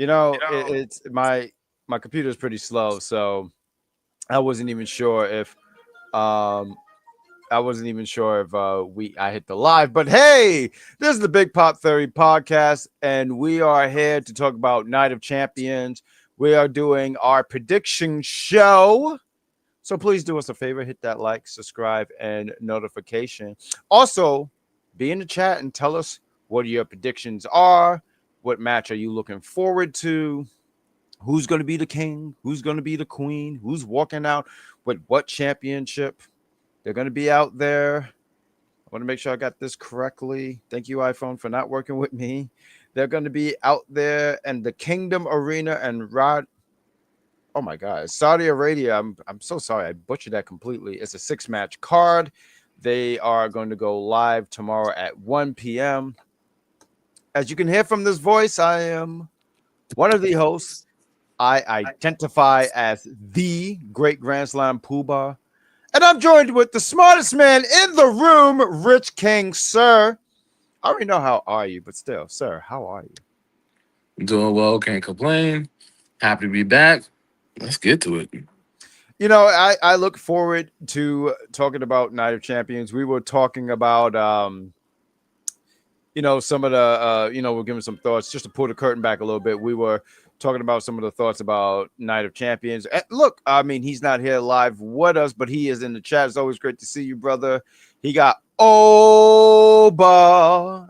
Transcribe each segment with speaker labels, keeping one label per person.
Speaker 1: It's my computer is pretty slow, so I wasn't even sure if um I hit the live. But hey, this is the Big Pop 30 podcast, and we are here to talk about Night of Champions. We are doing our prediction show. So please do us a favor, hit that like, subscribe, and notification. Also, be in the chat and tell us what your predictions are. What match are you looking forward to? Who's going to be the king? Who's going to be the queen? Who's walking out with what championship? They're going to be out there. I want to make sure I got this correctly. Thank you, iPhone, for not working with me. They're going to be out there in the Kingdom Arena and Oh my God, Saudi Arabia. I'm so sorry. I butchered that completely. It's a 6-match card. They are going to go live tomorrow at 1 p.m. As you can hear from this voice, I am one of the hosts. I identify as the Great Grand Slam Poobah. And I'm joined with the smartest man in the room, Rich King, sir. I already know how are you, but still, sir, how are you?
Speaker 2: Doing well, can't complain. Happy to be back. Let's get to it.
Speaker 1: I look forward to talking about Night of Champions. We were talking about, some of the, we're giving some thoughts. Just to pull the curtain back a little bit, we were talking about some of the thoughts about Night of Champions. And look, I mean, he's not here live with us, but he is in the chat. It's always great to see you, brother. He got Oba.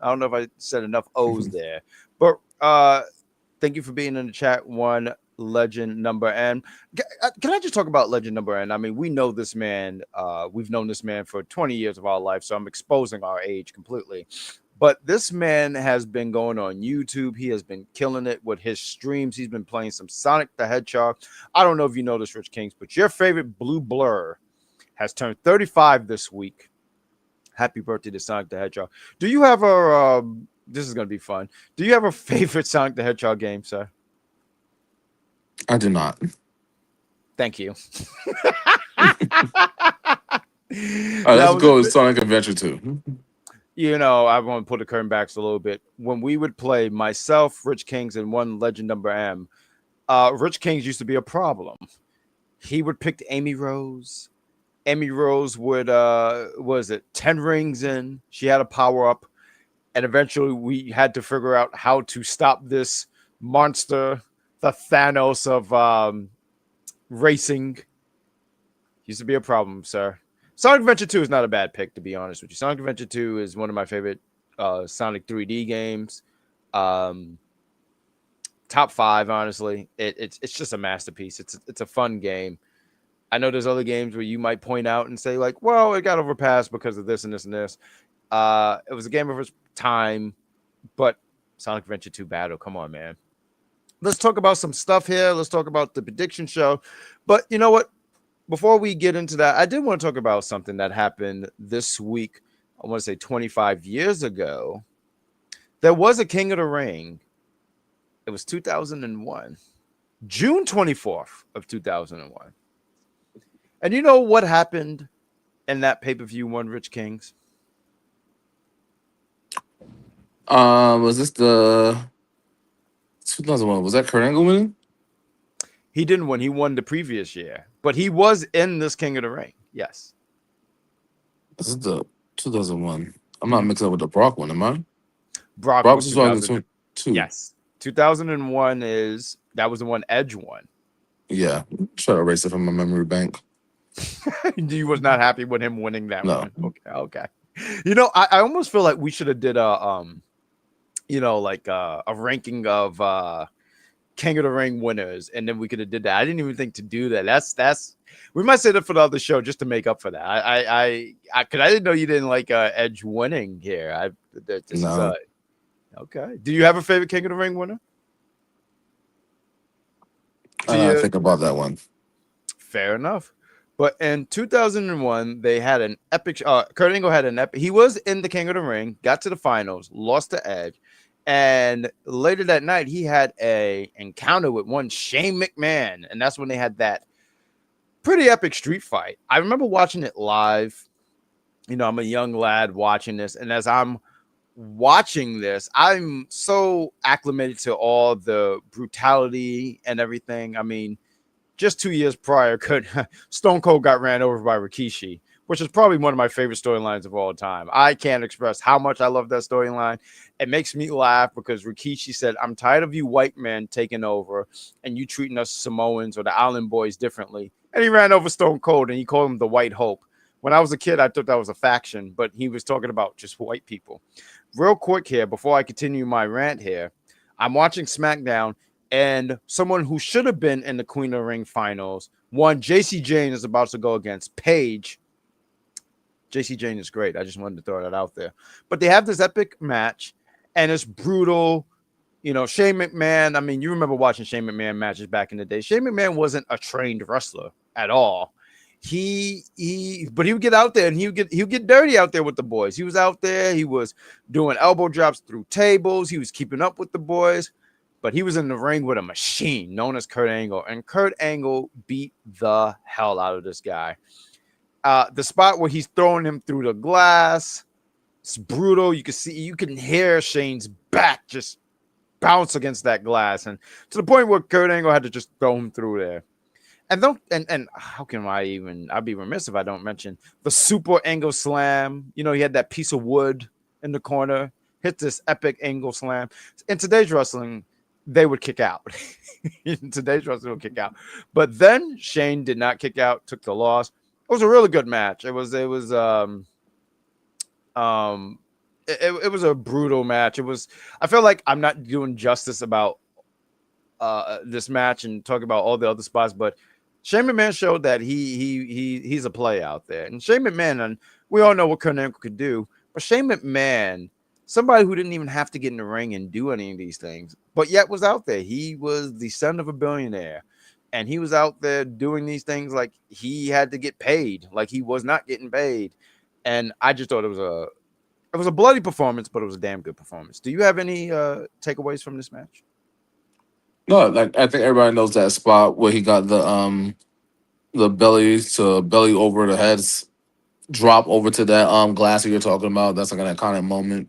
Speaker 1: I don't know if I said enough O's there, but thank you for being in the chat. One legend number N. Can I just talk about legend number N? I mean, we know this man. We've known this man for 20 years of our life, so I'm exposing our age completely. But this man has been going on YouTube. He has been killing it with his streams. He's been playing some Sonic the Hedgehog. I don't know if you know this, Rich Kings, but your favorite Blue Blur has turned 35 this week. Happy birthday to Sonic the Hedgehog. Do you have a this is going to be fun. Do you have a favorite Sonic the Hedgehog game, sir?
Speaker 2: I do not.
Speaker 1: Thank you.
Speaker 2: Let's go with Sonic Adventure 2.
Speaker 1: I want to pull the curtain back a little bit. When we would play myself, Rich Kings, and one legend number M, Rich Kings used to be a problem. He would pick Amy Rose. Amy Rose would, 10 rings in? She had a power up. And eventually we had to figure out how to stop this monster, the Thanos of racing. Used to be a problem, sir. Sonic Adventure 2 is not a bad pick, to be honest with you. Sonic Adventure 2 is one of my favorite Sonic 3D games. Top 5, honestly. It's just a masterpiece. It's a fun game. I know there's other games where you might point out and say, like, well, it got overpassed because of this and this and this. It was a game of its time, but Sonic Adventure 2 Battle, come on, man. Let's talk about some stuff here. Let's talk about the prediction show. But you know what? Before we get into that, I did want to talk about something that happened this week. I want to say 25 years ago. There was a King of the Ring. It was 2001. June 24th of 2001. And you know what happened in that pay-per-view one, Rich Kings?
Speaker 2: Was this the 2001? Was that Kurt Angle winning?
Speaker 1: He didn't win. He won the previous year, but he was in this King of the Ring. Yes.
Speaker 2: This is the 2001. I'm not mixing up with the Brock one, am I?
Speaker 1: Brock
Speaker 2: was 2002.
Speaker 1: Yes. 2001 that was the one Edge won.
Speaker 2: Yeah. Try to erase it from my memory bank.
Speaker 1: You was not happy with him winning that
Speaker 2: No.
Speaker 1: one. Okay. I almost feel like we should have did a ranking of King of the Ring winners, and then we could have did that. I didn't even think to do that. That's we might say that for the other show just to make up for that. I because I didn't know you didn't like Edge winning here.
Speaker 2: No.
Speaker 1: Okay. Do you have a favorite King of the Ring winner?
Speaker 2: I think about that one.
Speaker 1: Fair enough. But in 2001, they had an epic. Kurt Angle had an epic. He was in the King of the Ring, got to the finals, lost to Edge, and later that night he had a encounter with one Shane McMahon, and that's when they had that pretty epic street fight. I remember watching it live. I'm a young lad watching this, and as I'm watching this, I'm so acclimated to all the brutality and everything. I mean, just 2 years prior, Stone Cold got ran over by Rikishi, which is probably one of my favorite storylines of all time. I can't express how much I love that storyline. It makes me laugh because Rikishi said, "I'm tired of you white men taking over and you treating us Samoans or the Island Boys differently." And he ran over Stone Cold and he called him the White Hope. When I was a kid, I thought that was a faction, but he was talking about just white people. Real quick here, before I continue my rant here, I'm watching SmackDown, and someone who should have been in the Queen of the Ring finals, JC Jane is about to go against Paige. JC Jane is great. I just wanted to throw that out there. But they have this epic match, and it's brutal. You know, Shane McMahon, I mean, you remember watching Shane McMahon matches back in the day. Shane McMahon wasn't a trained wrestler at all. But he would get out there and he would get dirty out there with the boys. He was out there, he was doing elbow drops through tables, he was keeping up with the boys, but he was in the ring with a machine known as Kurt Angle, and Kurt Angle beat the hell out of this guy. The spot where he's throwing him through the glass, it's brutal. You can hear Shane's back just bounce against that glass, and to the point where Kurt Angle had to just throw him through there. And how can I'd be remiss if I don't mention the super angle slam. You know, he had that piece of wood in the corner, hit this epic angle slam. In today's wrestling, they would kick out. In today's wrestling, would kick out. But then Shane did not kick out, took the loss. It was a really good match. It was a brutal match. I feel like I'm not doing justice about this match and talking about all the other spots, but Shane McMahon showed that he's a play out there. And Shane McMahon, and we all know what Kurt Angle could do, but Shane McMahon, somebody who didn't even have to get in the ring and do any of these things, but yet was out there. He was the son of a billionaire, and he was out there doing these things like he had to get paid, like he was not getting paid. And I just thought it was a bloody performance, but it was a damn good performance. Do you have any takeaways from this match?
Speaker 2: No, like I think everybody knows that spot where he got the belly to belly over the heads drop over to that glass that you're talking about. That's like an iconic moment.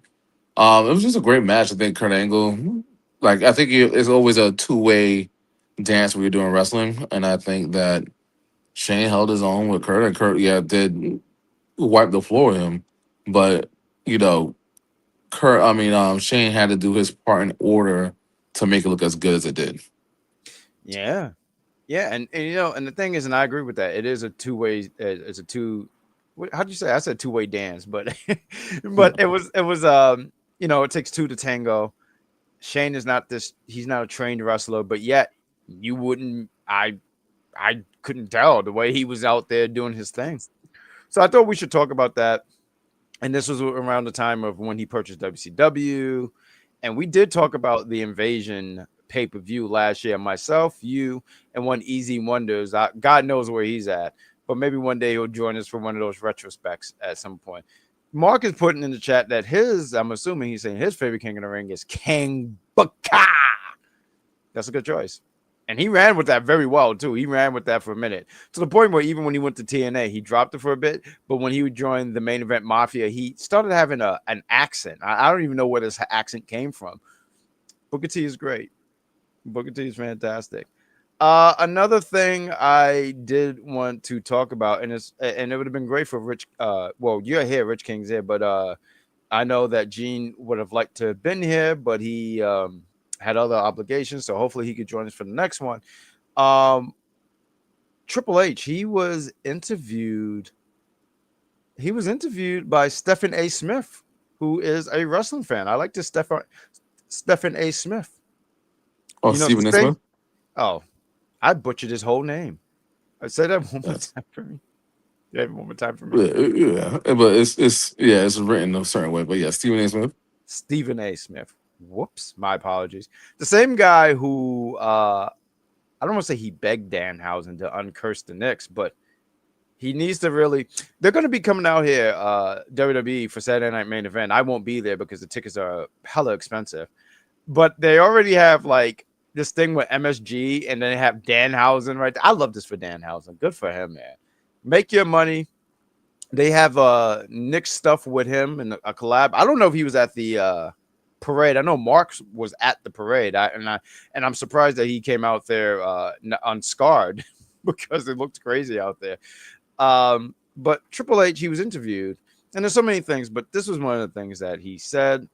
Speaker 2: It was just a great match. I think Kurt Angle, like I think it's always a two-way dance when you're doing wrestling, and I think that Shane held his own with Kurt, and Kurt, did wipe the floor with him, but you know, Shane had to do his part in order to make it look as good as it did.
Speaker 1: Yeah. And you know, and the thing is, and I agree with that. It is a two-way. It's a two. How'd you say? I said two-way dance, but it was. You know, it takes two to tango. Shane is not this. He's not a trained wrestler, but yet you wouldn't. I couldn't tell the way he was out there doing his thing. So I thought we should talk about that. And this was around the time of when he purchased WCW. And we did talk about the Invasion pay-per-view last year. Myself, you, and one Easy Wonders. God knows where he's at. But maybe one day he'll join us for one of those retrospects at some point. Mark is putting in the chat that I'm assuming he's saying his favorite King of the Ring is King Baka. That's a good choice. And he ran with that very well, too. He ran with that for a minute. To the point where even when he went to TNA, he dropped it for a bit. But when he would join the Main Event Mafia, he started having an accent. I don't even know where this accent came from. Booker T is great. Booker T is fantastic. Another thing I did want to talk about, and it would have been great for Rich. Well, you're here, Rich King's here, but I know that Gene would have liked to have been here, but he had other obligations, so hopefully he could join us for the next one. Triple H, he was interviewed by Stephen A. Smith, who is a wrestling fan. I like this Stephen A. Smith.
Speaker 2: Oh, Stephen A. Smith?
Speaker 1: Oh, I butchered his whole name. I said that one more time for me. Yeah, one more time for me.
Speaker 2: Yeah, but it's written a certain way. But yeah, Stephen A. Smith.
Speaker 1: Stephen A. Smith. Whoops, my apologies. The same guy who I don't want to say he begged Danhausen to uncurse the Knicks, but he needs to really. They're going to be coming out here, WWE, for Saturday Night Main Event. I won't be there because the tickets are hella expensive, but they already have like this thing with MSG, and then they have Danhausen right there. I love this for Danhausen. Good for him, man. Make your money. They have Nick stuff with him and a collab. I don't know if he was at the parade. I know Mark was at the parade. And I'm surprised that he came out there unscarred because it looked crazy out there. But Triple H, he was interviewed, and there's so many things, but this was one of the things that he said.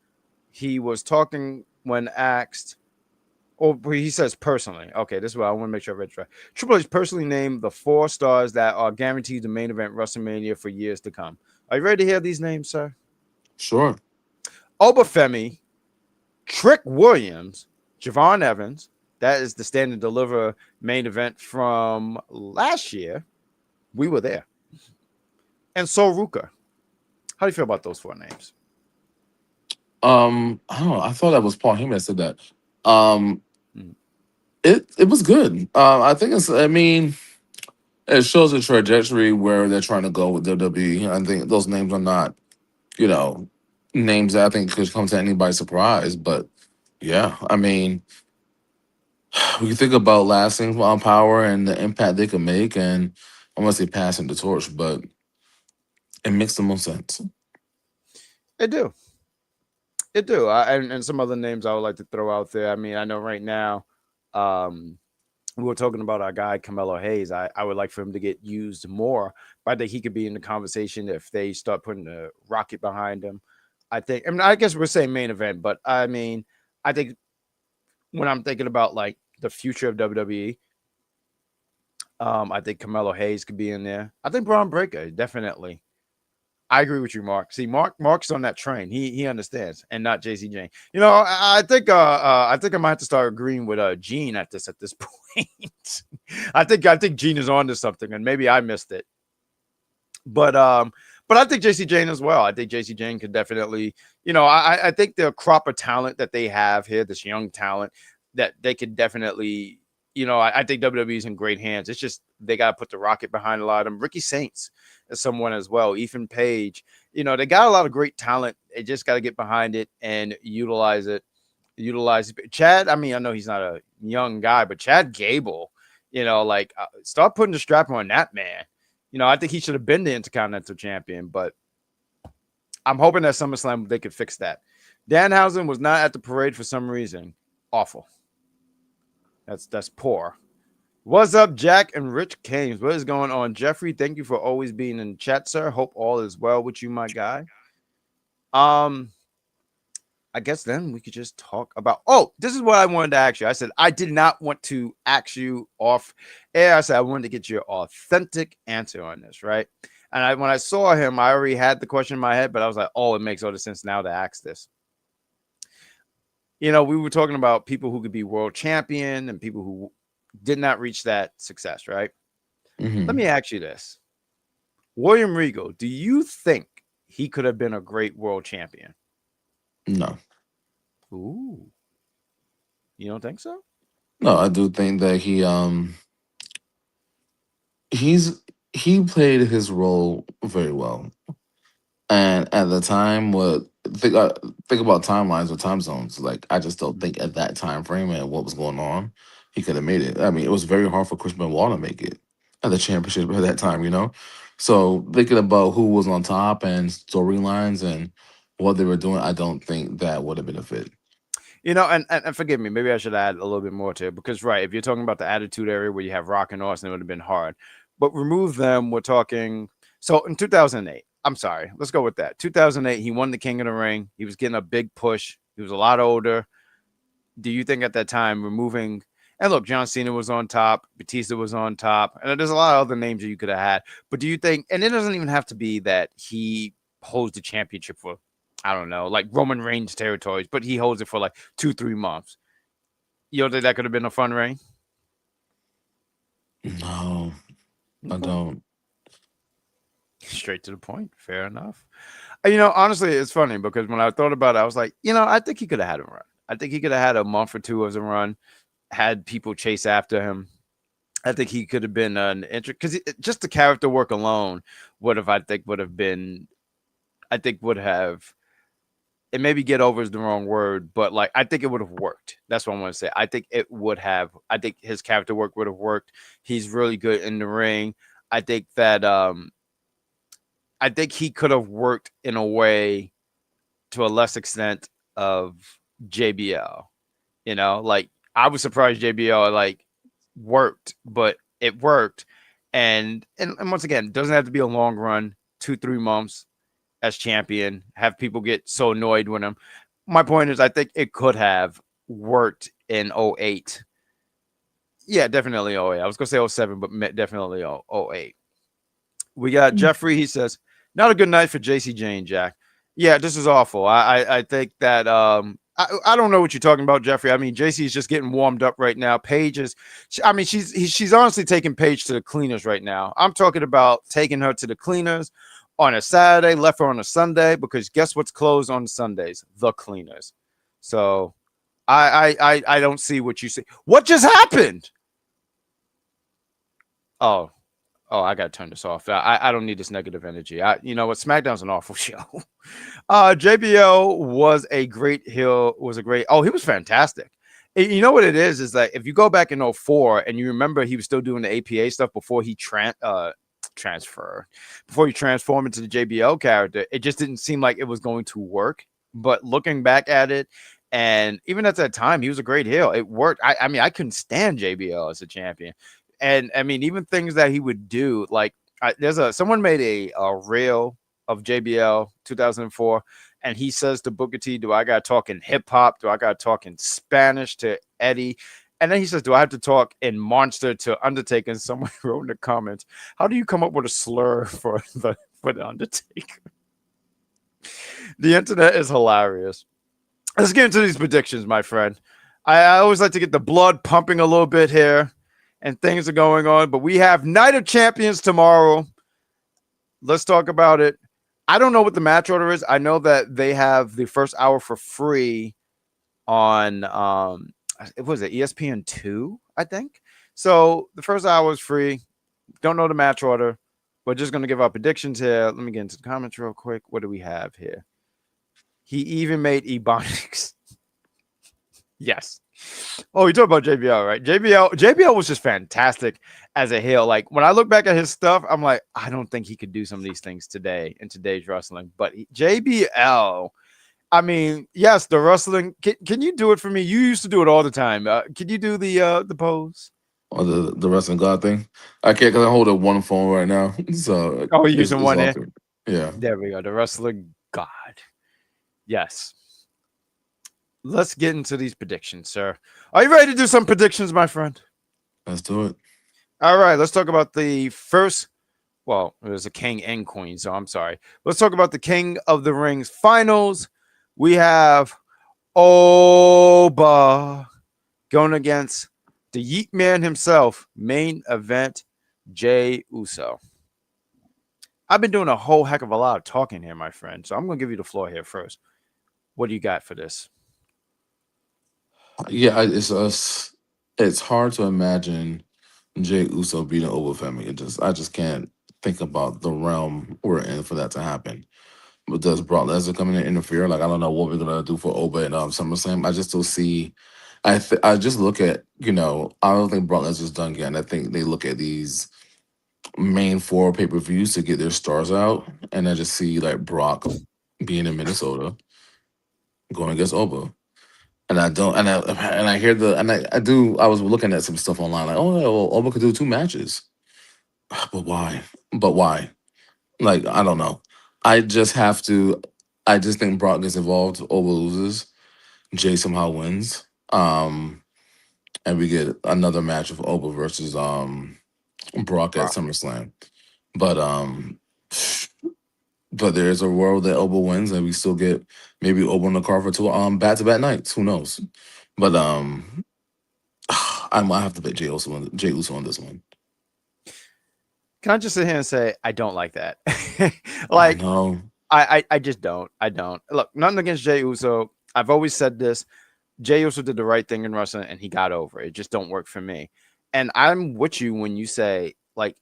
Speaker 1: He was talking when asked, or he says personally. Okay, this is what I want to make sure I read right. Triple H personally named the 4 stars that are guaranteed to main event WrestleMania for years to come. Are you ready to hear these names, sir?
Speaker 2: Sure.
Speaker 1: Oba Femi, Trick Williams, Javon Evans. That is the Stand and Deliver main event from last year. We were there. And Sol Ruka. How do you feel about those 4 names?
Speaker 2: I don't know. I thought that was Paul Heyman that said that. It was good. I think it shows a trajectory where they're trying to go with WWE. I think those names are not, names that I think could come to anybody's surprise. But yeah, we can think about lasting on power and the impact they could make, and I want to say passing the torch, but it makes the most sense.
Speaker 1: It do. It do. And some other names I would like to throw out there. I mean, I know right now, we were talking about our guy Carmelo Hayes. I would like for him to get used more, but I think he could be in the conversation if they start putting a rocket behind him. I guess we're saying main event, but I think when I'm thinking about like the future of WWE, I think Carmelo Hayes could be in there. I think Braun Breaker, definitely. I agree with you, Mark. See, Mark's on that train. He understands, and not JC Jane. I think I might have to start agreeing with Gene at this point. I think Gene is on to something, and maybe I missed it. But I think JC Jane as well. I think JC Jane could definitely, I think the crop of talent that they have here, this young talent, that they could definitely, I think WWE's in great hands. It's just they got to put the rocket behind a lot of them. Ricky Saints is someone as well. Ethan Page, they got a lot of great talent. They just got to get behind it and utilize it. Chad. I know he's not a young guy, but Chad Gable, start putting the strap on that man. I think he should have been the Intercontinental Champion, but I'm hoping that SummerSlam they could fix that. Danhausen was not at the parade for some reason. Awful. That's poor. What's up, Jack and Rich Kames? What is going on, Jeffrey? Thank you for always being in chat, sir. Hope all is well with you, my guy. I guess then we could just talk about. Oh, this is what I wanted to ask you. I said I did not want to ask you off air. I said I wanted to get your authentic answer on this, right? And when I saw him, I already had the question in my head, but I was like, oh, it makes all the sense now to ask this. We were talking about people who could be world champion and people who did not reach that success, right?
Speaker 2: Mm-hmm.
Speaker 1: Let me ask you this. William Regal, do you think he could have been a great world champion?
Speaker 2: No.
Speaker 1: Ooh. You don't think so?
Speaker 2: No, I do think that he played his role very well. And at the time, think about timelines or time zones. Like, I just don't think at that time frame and what was going on, he could have made it. It was very hard for Chris Benoit to make it at the championship at that time. So thinking about who was on top and storylines and what they were doing, I don't think that would have been a fit.
Speaker 1: And forgive me, maybe I should add a little bit more to it because, right, if you're talking about the attitude area where you have Rock and Austin, it would have been hard. But remove them, we're talking. So in 2008, I'm sorry, let's go with that. 2008, he won the King of the Ring. He was getting a big push. He was a lot older. Do you think at that time removing, and look, John Cena was on top, Batista was on top, and there's a lot of other names that you could have had. But do you think, and it doesn't even have to be that he holds the championship for, I don't know, like Roman Reigns territories, but he holds it for like 2-3 months. You don't think that could have been a fun reign?
Speaker 2: No, I don't.
Speaker 1: Straight to the point. Fair enough. Honestly, it's funny because when I thought about it, I was like, I think he could have had a run. I think he could have had a month or two as a run, had people chase after him. I think he could have been an interest because just the character work alone would have, and maybe get over is the wrong word, but like, I think it would have worked. That's what I want to say. I think it would have. I think his character work would have worked. He's really good in the ring. I think that, I think he could have worked in a way to a less extent of JBL. You know, like I was surprised JBL like worked, but it worked. And once again, it doesn't have to be a long run, 2-3 months as champion, have people get so annoyed with him. My point is I think it could have worked in '08. Yeah, definitely '08. I was gonna say '07, but definitely '08. We got Jeffrey. He says, not a good night for JC Jane, Jack. Yeah, this is awful. I think that I don't know what you're talking about, Jeffrey. I mean, JC is just getting warmed up right now. Paige is, I mean, she's honestly taking Paige to the cleaners right now. I'm talking about taking her to the cleaners on a Saturday, left her on a Sunday, because guess what's closed on Sundays? The cleaners. So I don't see what you see. What just happened? Oh, I gotta turn this off. I don't need this negative energy. You know what? SmackDown's an awful show. JBL was a great heel. He was fantastic. You know what it is that if you go back in '04 and you remember he was still doing the APA stuff before he before he transformed into the JBL character, it just didn't seem like it was going to work. But looking back at it, and even at that time, he was a great heel. It worked. I mean, I couldn't stand JBL as a champion. And I mean, even things that he would do, like someone made a reel of JBL 2004, and he says to Booker T, "Do I got to talk in hip hop? Do I got to talk in Spanish to Eddie?" And then he says, "Do I have to talk in Monster to Undertaker?" And someone wrote in the comments, "How do you come up with a slur for the Undertaker?" The internet is hilarious. Let's get into these predictions, my friend. I always like to get the blood pumping a little bit here. And things are going on, but we have Night of Champions tomorrow. Let's talk about it. I don't know what the match order is. I know that they have the first hour for free on it was it ESPN2, I think. So the first hour is free. Don't know the match order. We're just gonna give our predictions here. Let me get into the comments real quick. What do we have here? He even made Ebonics. Yes. Oh, you talk about JBL, right? JBL was just fantastic as a heel. Like when I look back at his stuff, I'm like, I don't think he could do some of these things today in today's wrestling. But JBL, I mean, yes, the wrestling. Can you do it for me? You used to do it all the time. Can you do the pose?
Speaker 2: Or the wrestling god thing? I can't because I hold up one phone right now. So
Speaker 1: you're using one hand.
Speaker 2: Yeah.
Speaker 1: There we go. The wrestling god. Yes. Let's get into these predictions, sir. Are you ready to do some predictions, my friend?
Speaker 2: Let's do it.
Speaker 1: All right, let's talk about the first. Well, there's a king and queen, so I'm sorry. Let's talk about the King of the Rings finals. We have Oba going against the Yeet Man himself, main event, Jey Uso. I've been doing a whole heck of a lot of talking here, my friend, so I'm going to give you the floor here first. What do you got for this?
Speaker 2: Yeah, it's hard to imagine Jey Uso beating Oba Femi. I just can't think about the realm we're in for that to happen. But does Brock Lesnar come in and interfere? Like I don't know what we're gonna do for Oba and SummerSlam. I just don't see. I just look at I don't think Brock Lesnar's done yet. And I think they look at these main 4 pay-per-views to get their stars out, and I just see like Brock being in Minnesota going against Oba. And I don't, and I hear I was looking at some stuff online, like, oh, yeah, well, Oba could do 2 matches, but why? But why? Like, I don't know. I just have to. I just think Brock gets involved. Oba loses. Jay somehow wins. And we get another match of Oba versus Brock at SummerSlam. But there's a world that Oba wins, and we still get maybe Oba on the card for 2 back-to-back nights. Who knows? But I might have to bet Jey Uso on this one.
Speaker 1: Can I just sit here and say I don't like that? Like,
Speaker 2: no,
Speaker 1: I just don't. I don't. Look, nothing against Jey Uso. I've always said this. Jey Uso did the right thing in wrestling, and he got over it. It just don't work for me. And I'm with you when you say, like,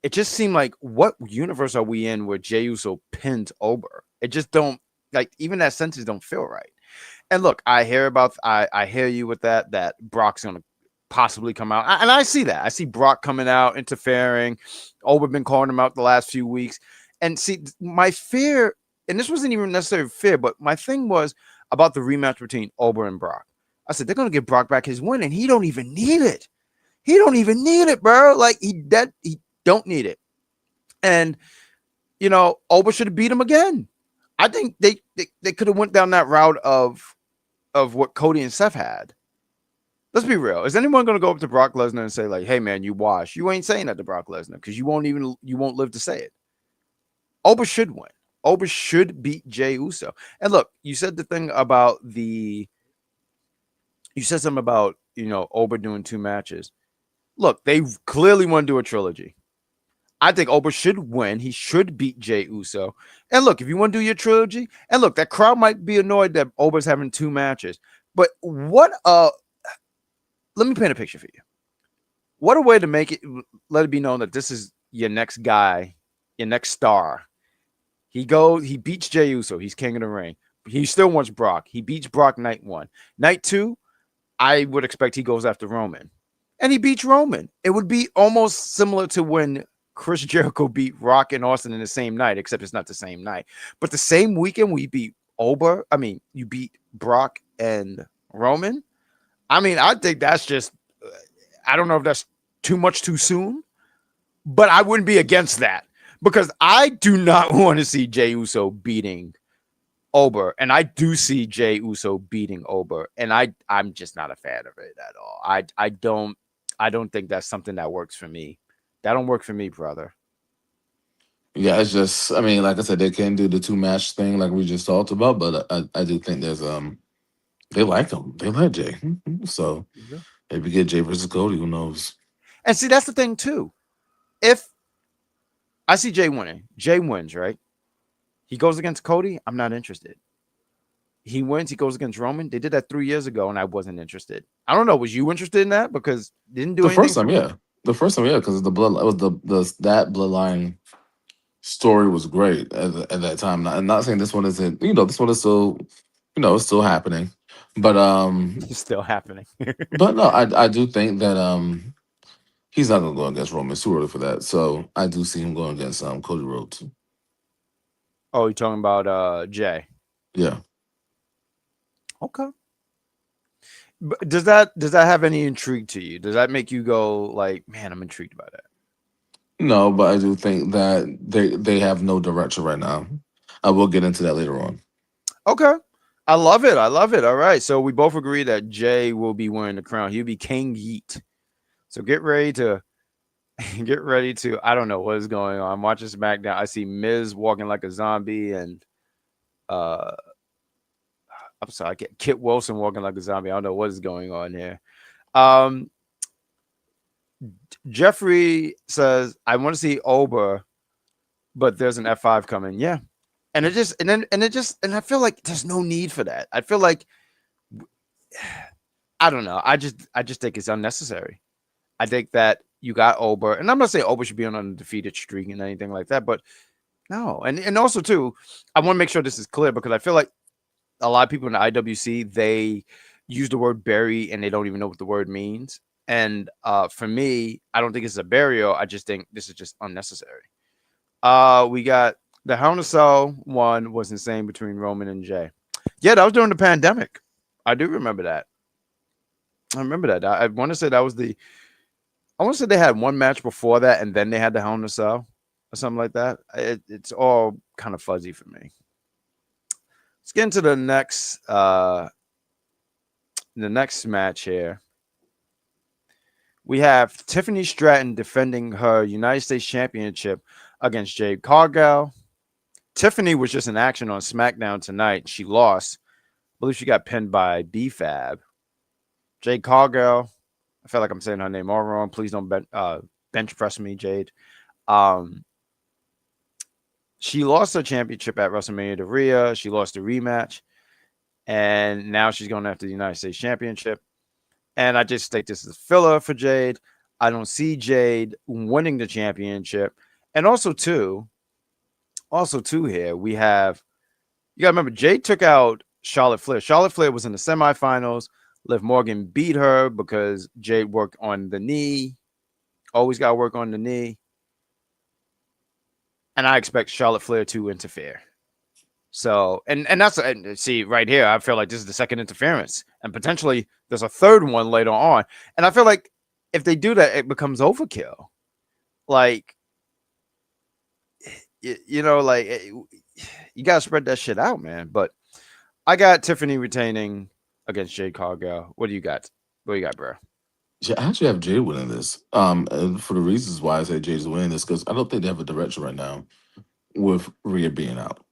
Speaker 1: it just seemed like, what universe are we in where Jey Uso pinned Oba? It just don't, like, even that sentence don't feel right. And look, I hear you with that Brock's going to possibly come out. And I see that. I see Brock coming out, interfering. Oba been calling him out the last few weeks. And see, my fear, and this wasn't even necessarily fear, but my thing was about the rematch between Oba and Brock. I said, they're going to give Brock back his win, and he don't even need it. He don't even need it, bro. Like, he don't need it. And, Oba should have beat him again. I think they could have went down that route of what Cody and Seth had. Let's be real. Is anyone going to go up to Brock Lesnar and say, like, hey, man, you wash? You ain't saying that to Brock Lesnar because you won't live to say it. Oba should win. Oba should beat Jey Uso. And look, you said the thing about you said something about, Oba doing 2 matches. Look, they clearly want to do a trilogy. I think Oba should win. He should beat Jey Uso. And look, if you want to do your trilogy, and look, that crowd might be annoyed that Oba's having 2 matches. But let me paint a picture for you. What a way to let it be known that this is your next guy, your next star. He beats Jey Uso. He's king of the ring. He still wants Brock. He beats Brock night 1. Night 2, I would expect he goes after Roman. And he beats Roman. It would be almost similar to when Chris Jericho beat Rock and Austin in the same night, except it's not the same night. But the same weekend you beat you beat Brock and Roman. I think that's just, I don't know if that's too much too soon, but I wouldn't be against that because I do not want to see Jey Uso beating Oba, and I do see Jey Uso beating Oba, and I'm just not a fan of it at all. I don't think that's something that works for me. That don't work for me, brother.
Speaker 2: Yeah, it's just, like I said, they can do the 2-match thing like we just talked about, but I do think there's they like him. They like Jey. So maybe get Jey versus Cody, who knows?
Speaker 1: And see, that's the thing too. If I see Jey winning, Jey wins, right? He goes against Cody, I'm not interested. He wins, he goes against Roman. They did that 3 years ago, and I wasn't interested. I don't know. Was you interested in that? Because didn't do
Speaker 2: the
Speaker 1: anything.
Speaker 2: First time, yeah. The first time, yeah, because the blood, it was that bloodline story was great at that time. I'm not saying this one isn't. This one is still, it's still happening. But
Speaker 1: it's still happening.
Speaker 2: but no, I do think that he's not gonna go against Roman. It's too early for that. So I do see him going against Cody Rhodes.
Speaker 1: Oh, you're talking about Jey?
Speaker 2: Yeah.
Speaker 1: Okay. But does that have any intrigue to you? Does that make you go like, man, I'm intrigued by that?
Speaker 2: No, but I do think that they have no direction right now. I will get into that later on.
Speaker 1: Okay. I love it. All right. So we both agree that Jey will be wearing the crown. He'll be King Yeet. So get ready to I don't know what is going on. I'm watching SmackDown. I see Miz walking like a zombie and I'm sorry, I get Kit Wilson walking like a zombie. I don't know what is going on here. Jeffrey says, I want to see Oba, but there's an F5 coming. Yeah. And I feel like there's no need for that. I feel like, I don't know. I just think it's unnecessary. I think that you got Oba, and I'm not saying Oba should be on a undefeated streak and anything like that, but no. And also too, I want to make sure this is clear because I feel like a lot of people in the IWC, they use the word bury and they don't even know what the word means. And for me, I don't think it's a burial. I just think this is just unnecessary. We got the Hell in a Cell one was insane between Roman and Jey. Yeah, that was during the pandemic. I do remember that. I remember that. I want to say that was I want to say they had one match before that, and then they had the Hell in a Cell or something like that. It's all kind of fuzzy for me. Let's get into the next match here. We have Tiffany Stratton defending her United States Championship against Jade Cargill. Tiffany was just in action on SmackDown tonight. She lost. I believe she got pinned by B-Fab. Jade Cargill, I feel like I'm saying her name all wrong. Please don't bench press me, Jade. She lost her championship at WrestleMania to Rhea. She lost the rematch. And now she's going after the United States Championship. And I just think this is filler for Jade. I don't see Jade winning the championship. And also too here, we have, you got to remember, Jade took out Charlotte Flair. Charlotte Flair was in the semifinals. Liv Morgan beat her because Jade worked on the knee. Always got to work on the knee. and I expect Charlotte Flair to interfere. So, and that's and see right here. I feel like this is the second interference, and potentially there's a third one later on. And I feel like if they do that, it becomes overkill. Like, like you gotta spread that shit out, man. But I got Tiffany retaining against Jade Cargill. What do you got? What do you got, bro?
Speaker 2: Yeah, I actually have Jade winning this. And for the reasons why I say Jade's winning this, because I don't think they have a direction right now with Rhea being out.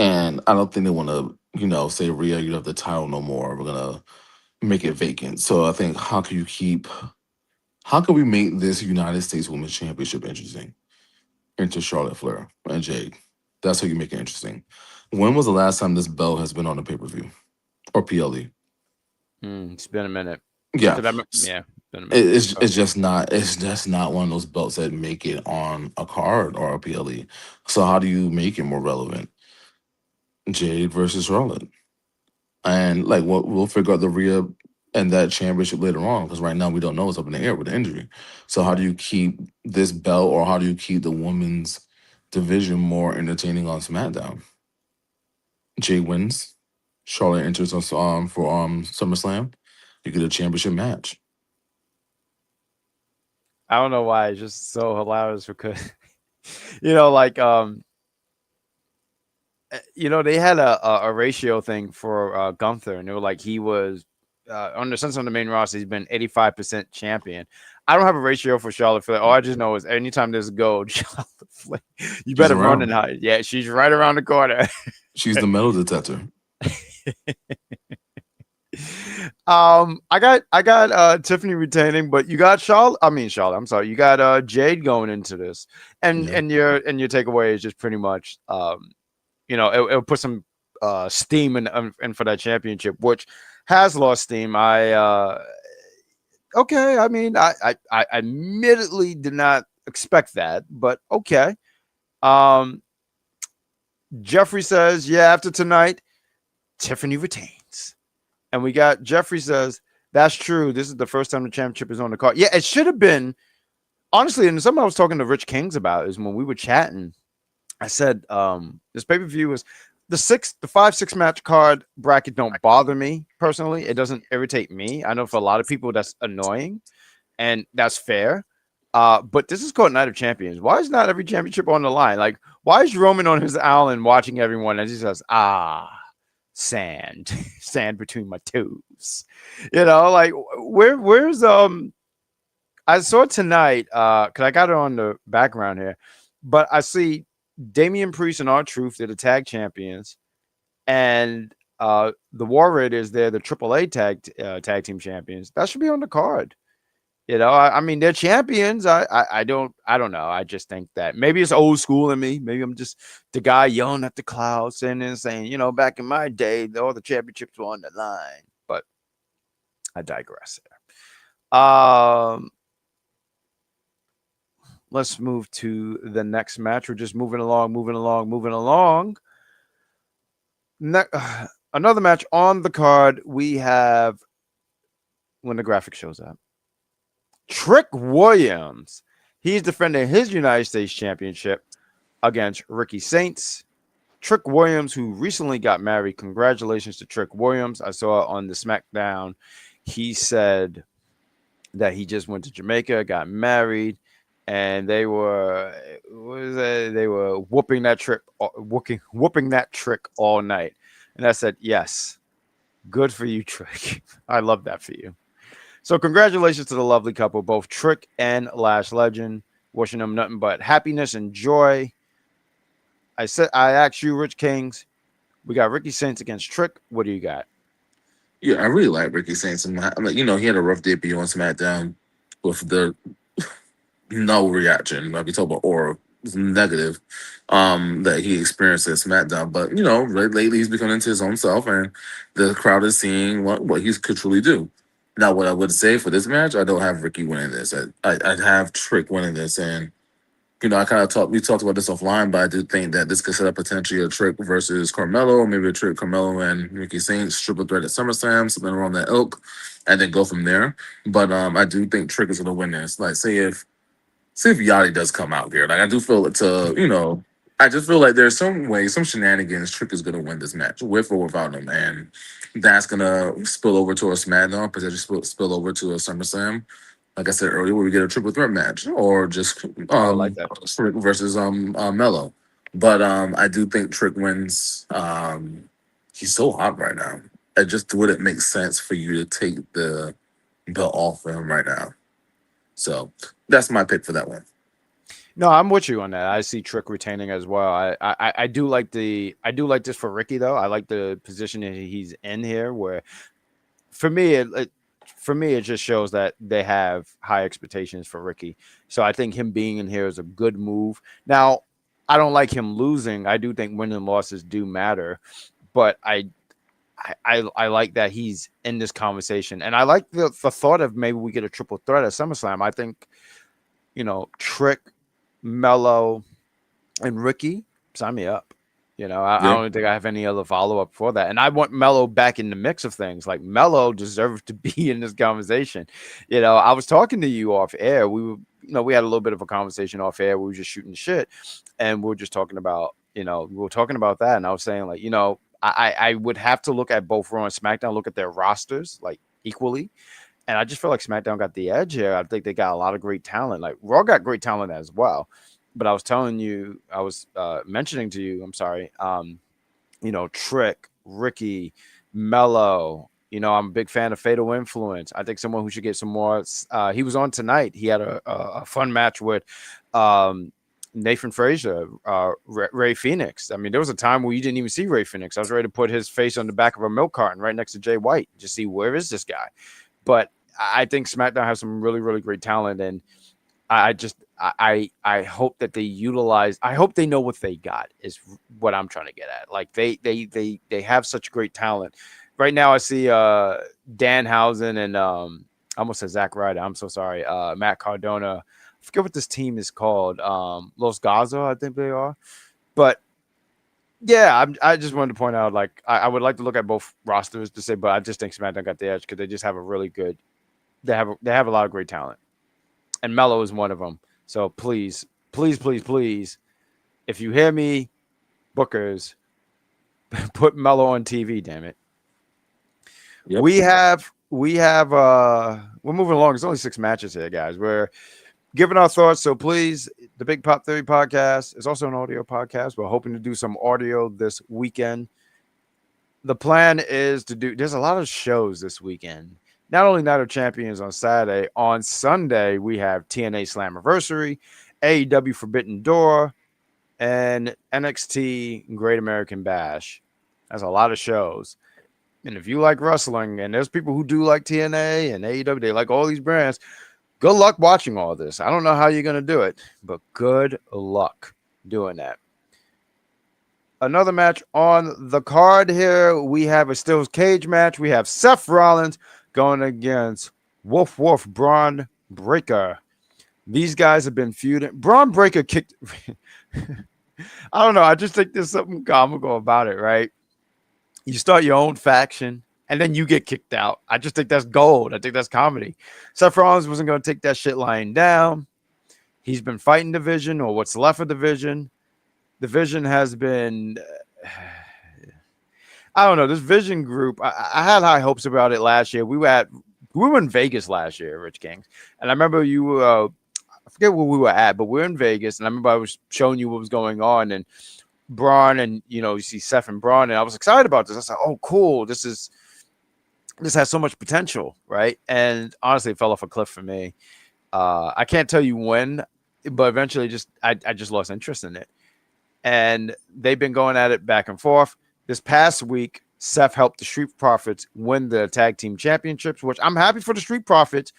Speaker 2: And I don't think they want to, say Rhea, you don't have the title no more. We're gonna make it vacant. So I think how can we make this United States Women's Championship interesting into Charlotte Flair and Jade? That's how you make it interesting. When was the last time this belt has been on a pay-per-view or PLE?
Speaker 1: It's been a minute.
Speaker 2: Yeah.
Speaker 1: Yeah.
Speaker 2: It's just not one of those belts that make it on a card or a PLE. So how do you make it more relevant? Jade versus Charlotte. And like we'll figure out the Rhea and that championship later on, because right now we don't know what's up in the air with the injury. So how do you keep this belt, or how do you keep the women's division more entertaining on SmackDown? Jay wins, Charlotte enters us for SummerSlam. You get a championship match.
Speaker 1: I don't know why it's just so hilarious because like they had a ratio thing for Gunther, and they were like he was on the main roster, he's been 85% champion. I don't have a ratio for Charlotte Flair. All I just know is anytime there's gold, Charlotte Flair, you better run and hide. Yeah, she's right around the corner.
Speaker 2: She's the metal detector.
Speaker 1: I got Tiffany retaining, but you got Charlotte. I'm sorry, you got Jade going into this, and your takeaway is just pretty much it'll put some steam in for that championship, which has lost steam. Okay. I mean, I admittedly did not expect that, but okay. Jeffrey says, yeah, after tonight, Tiffany retains. And we got Jeffrey says, that's true. This is the first time the championship is on the card. Yeah, it should have been. Honestly, and something I was talking to Rich Kings about is when we were chatting, I said, this pay-per-view is the 5-6 match card bracket don't bother me personally. It doesn't irritate me. I know for a lot of people that's annoying, and that's fair. But this is called Night of Champions. Why is not every championship on the line? Like, why is Roman on his island watching everyone and he says, sand, sand between my toes? Like where's I saw tonight, because I got it on the background here, but I see Damian Priest and R-Truth, they're the tag champions, and the War Raiders, they're the AAA tag team champions. That should be on the card. I mean, they're champions. I don't know. I just think that maybe it's old school in me. Maybe I'm just the guy yelling at the clouds and saying, back in my day, all the championships were on the line. But I digress there. Let's move to the next match. We're just moving along. Another match on the card. We have, when the graphic shows up, Trick Williams. He's defending his United States Championship against Ricky Saints. Trick Williams, who recently got married. Congratulations to Trick Williams. I saw on the SmackDown. He said that he just went to Jamaica, got married, and they were whooping that trick all night. And I said, yes, good for you, Trick. I love that for you. So congratulations to the lovely couple, both Trick and Lash Legend. Wishing them nothing but happiness and joy. I asked you, Rich Kings, we got Ricky Saints against Trick. What do you got?
Speaker 2: Yeah, I really like Ricky Saints. He had a rough debut on SmackDown with the no reaction. Like we talk about aura negative that he experienced at SmackDown. But lately he's become into his own self, and the crowd is seeing what he could truly do. Now, what I would say for this match, I don't have Ricky winning this. I'd have Trick winning this, and I kind of we talked about this offline, but I do think that this could set up potentially a Trick versus Carmelo, maybe a Trick, Carmelo, and Ricky Saints triple threat at SummerSlam, something around that ilk, and then go from there. But I do think Trick is going to win this. Like, say if Yachty does come out here, like I do feel it to I just feel like there's some way, some shenanigans. Trick is gonna win this match with or without him, and that's gonna spill over to a SmackDown, potentially spill over to a SummerSlam. Like I said earlier, where we get a triple threat match, or just
Speaker 1: I would like that.
Speaker 2: Trick versus Mello. But I do think Trick wins. He's so hot right now. It just wouldn't make sense for you to take the belt off of him right now. So that's my pick for that one.
Speaker 1: No, I'm with you on that. I see Trick retaining as well. I do like this for Ricky though. I like the position that he's in here. Where for me, it just shows that they have high expectations for Ricky. So I think him being in here is a good move. Now, I don't like him losing. I do think win and losses do matter, but I like that he's in this conversation, and I like the thought of maybe we get a triple threat at SummerSlam. I think Trick, Mello, and Ricky, sign me up. I
Speaker 2: Yeah.
Speaker 1: don't think I have any other follow up for that. And I want Mello back in the mix of things. Like Mello deserves to be in this conversation. I was talking to you off air. We had a little bit of a conversation off air. We were just shooting shit, and we were just talking about, that. And I was saying, like, I would have to look at both Raw and SmackDown, look at their rosters like equally. And I just feel like SmackDown got the edge here. I think they got a lot of great talent. Like Raw got great talent as well. But I was telling you, I was mentioning to you, I'm sorry, Trick, Ricky, Mello. I'm a big fan of Fatal Influence. I think someone who should get some more. He was on tonight. He had a fun match with Nathan Frazier, Ray Phoenix. I mean, there was a time where you didn't even see Ray Phoenix. I was ready to put his face on the back of a milk carton right next to Jay White, just see where is this guy. But I think SmackDown has some really, really great talent, and I hope that they utilize. I hope they know what they got. Is what I'm trying to get at. Like they have such great talent. Right now, I see Danhausen and I almost said Zack Ryder. I'm so sorry. Matt Cardona. I forget what this team is called. Los Gaza, I think they are. But yeah, I just wanted to point out, like, I would like to look at both rosters to say, but I just think SmackDown got the edge because they just have a really good. They have a lot of great talent, and Mello is one of them. So please, please, please, please, if you hear me, bookers, put Mello on TV. Damn it.
Speaker 2: Yep.
Speaker 1: We're moving along. It's only 6 matches here, guys. We're giving our thoughts. So please, the Big Pop Theory podcast is also an audio podcast. We're hoping to do some audio this weekend. The plan is there's a lot of shows this weekend. Not only Night of Champions on Saturday, on Sunday, we have TNA Slammiversary, AEW Forbidden Door, and NXT Great American Bash. That's a lot of shows. And if you like wrestling, and there's people who do like TNA and AEW, they like all these brands, good luck watching all this. I don't know how you're going to do it, but good luck doing that. Another match on the card here. We have a Steel Cage match. We have Seth Rollins going against Wolf Braun Breaker. These guys have been feuding. Braun Breaker kicked. I don't know. I just think there's something comical about it, right? You start your own faction, and then you get kicked out. I just think that's gold. I think that's comedy. Seth Rollins wasn't going to take that shit lying down. He's been fighting division, or what's left of division. The Vision has been, I don't know, this Vision group, I had high hopes about it last year. We were in Vegas last year, Rich Kings. And I remember I forget where we were at, but we're in Vegas. And I remember I was showing you what was going on. And Braun and, you see Seth and Braun. And I was excited about this. I was like, oh, cool. This has so much potential, right? And honestly, it fell off a cliff for me. I can't tell you when, but eventually I just lost interest in it. And they've been going at it back and forth. This past week, Seth helped the Street Profits win the tag team championships, which I'm happy for the Street Profits,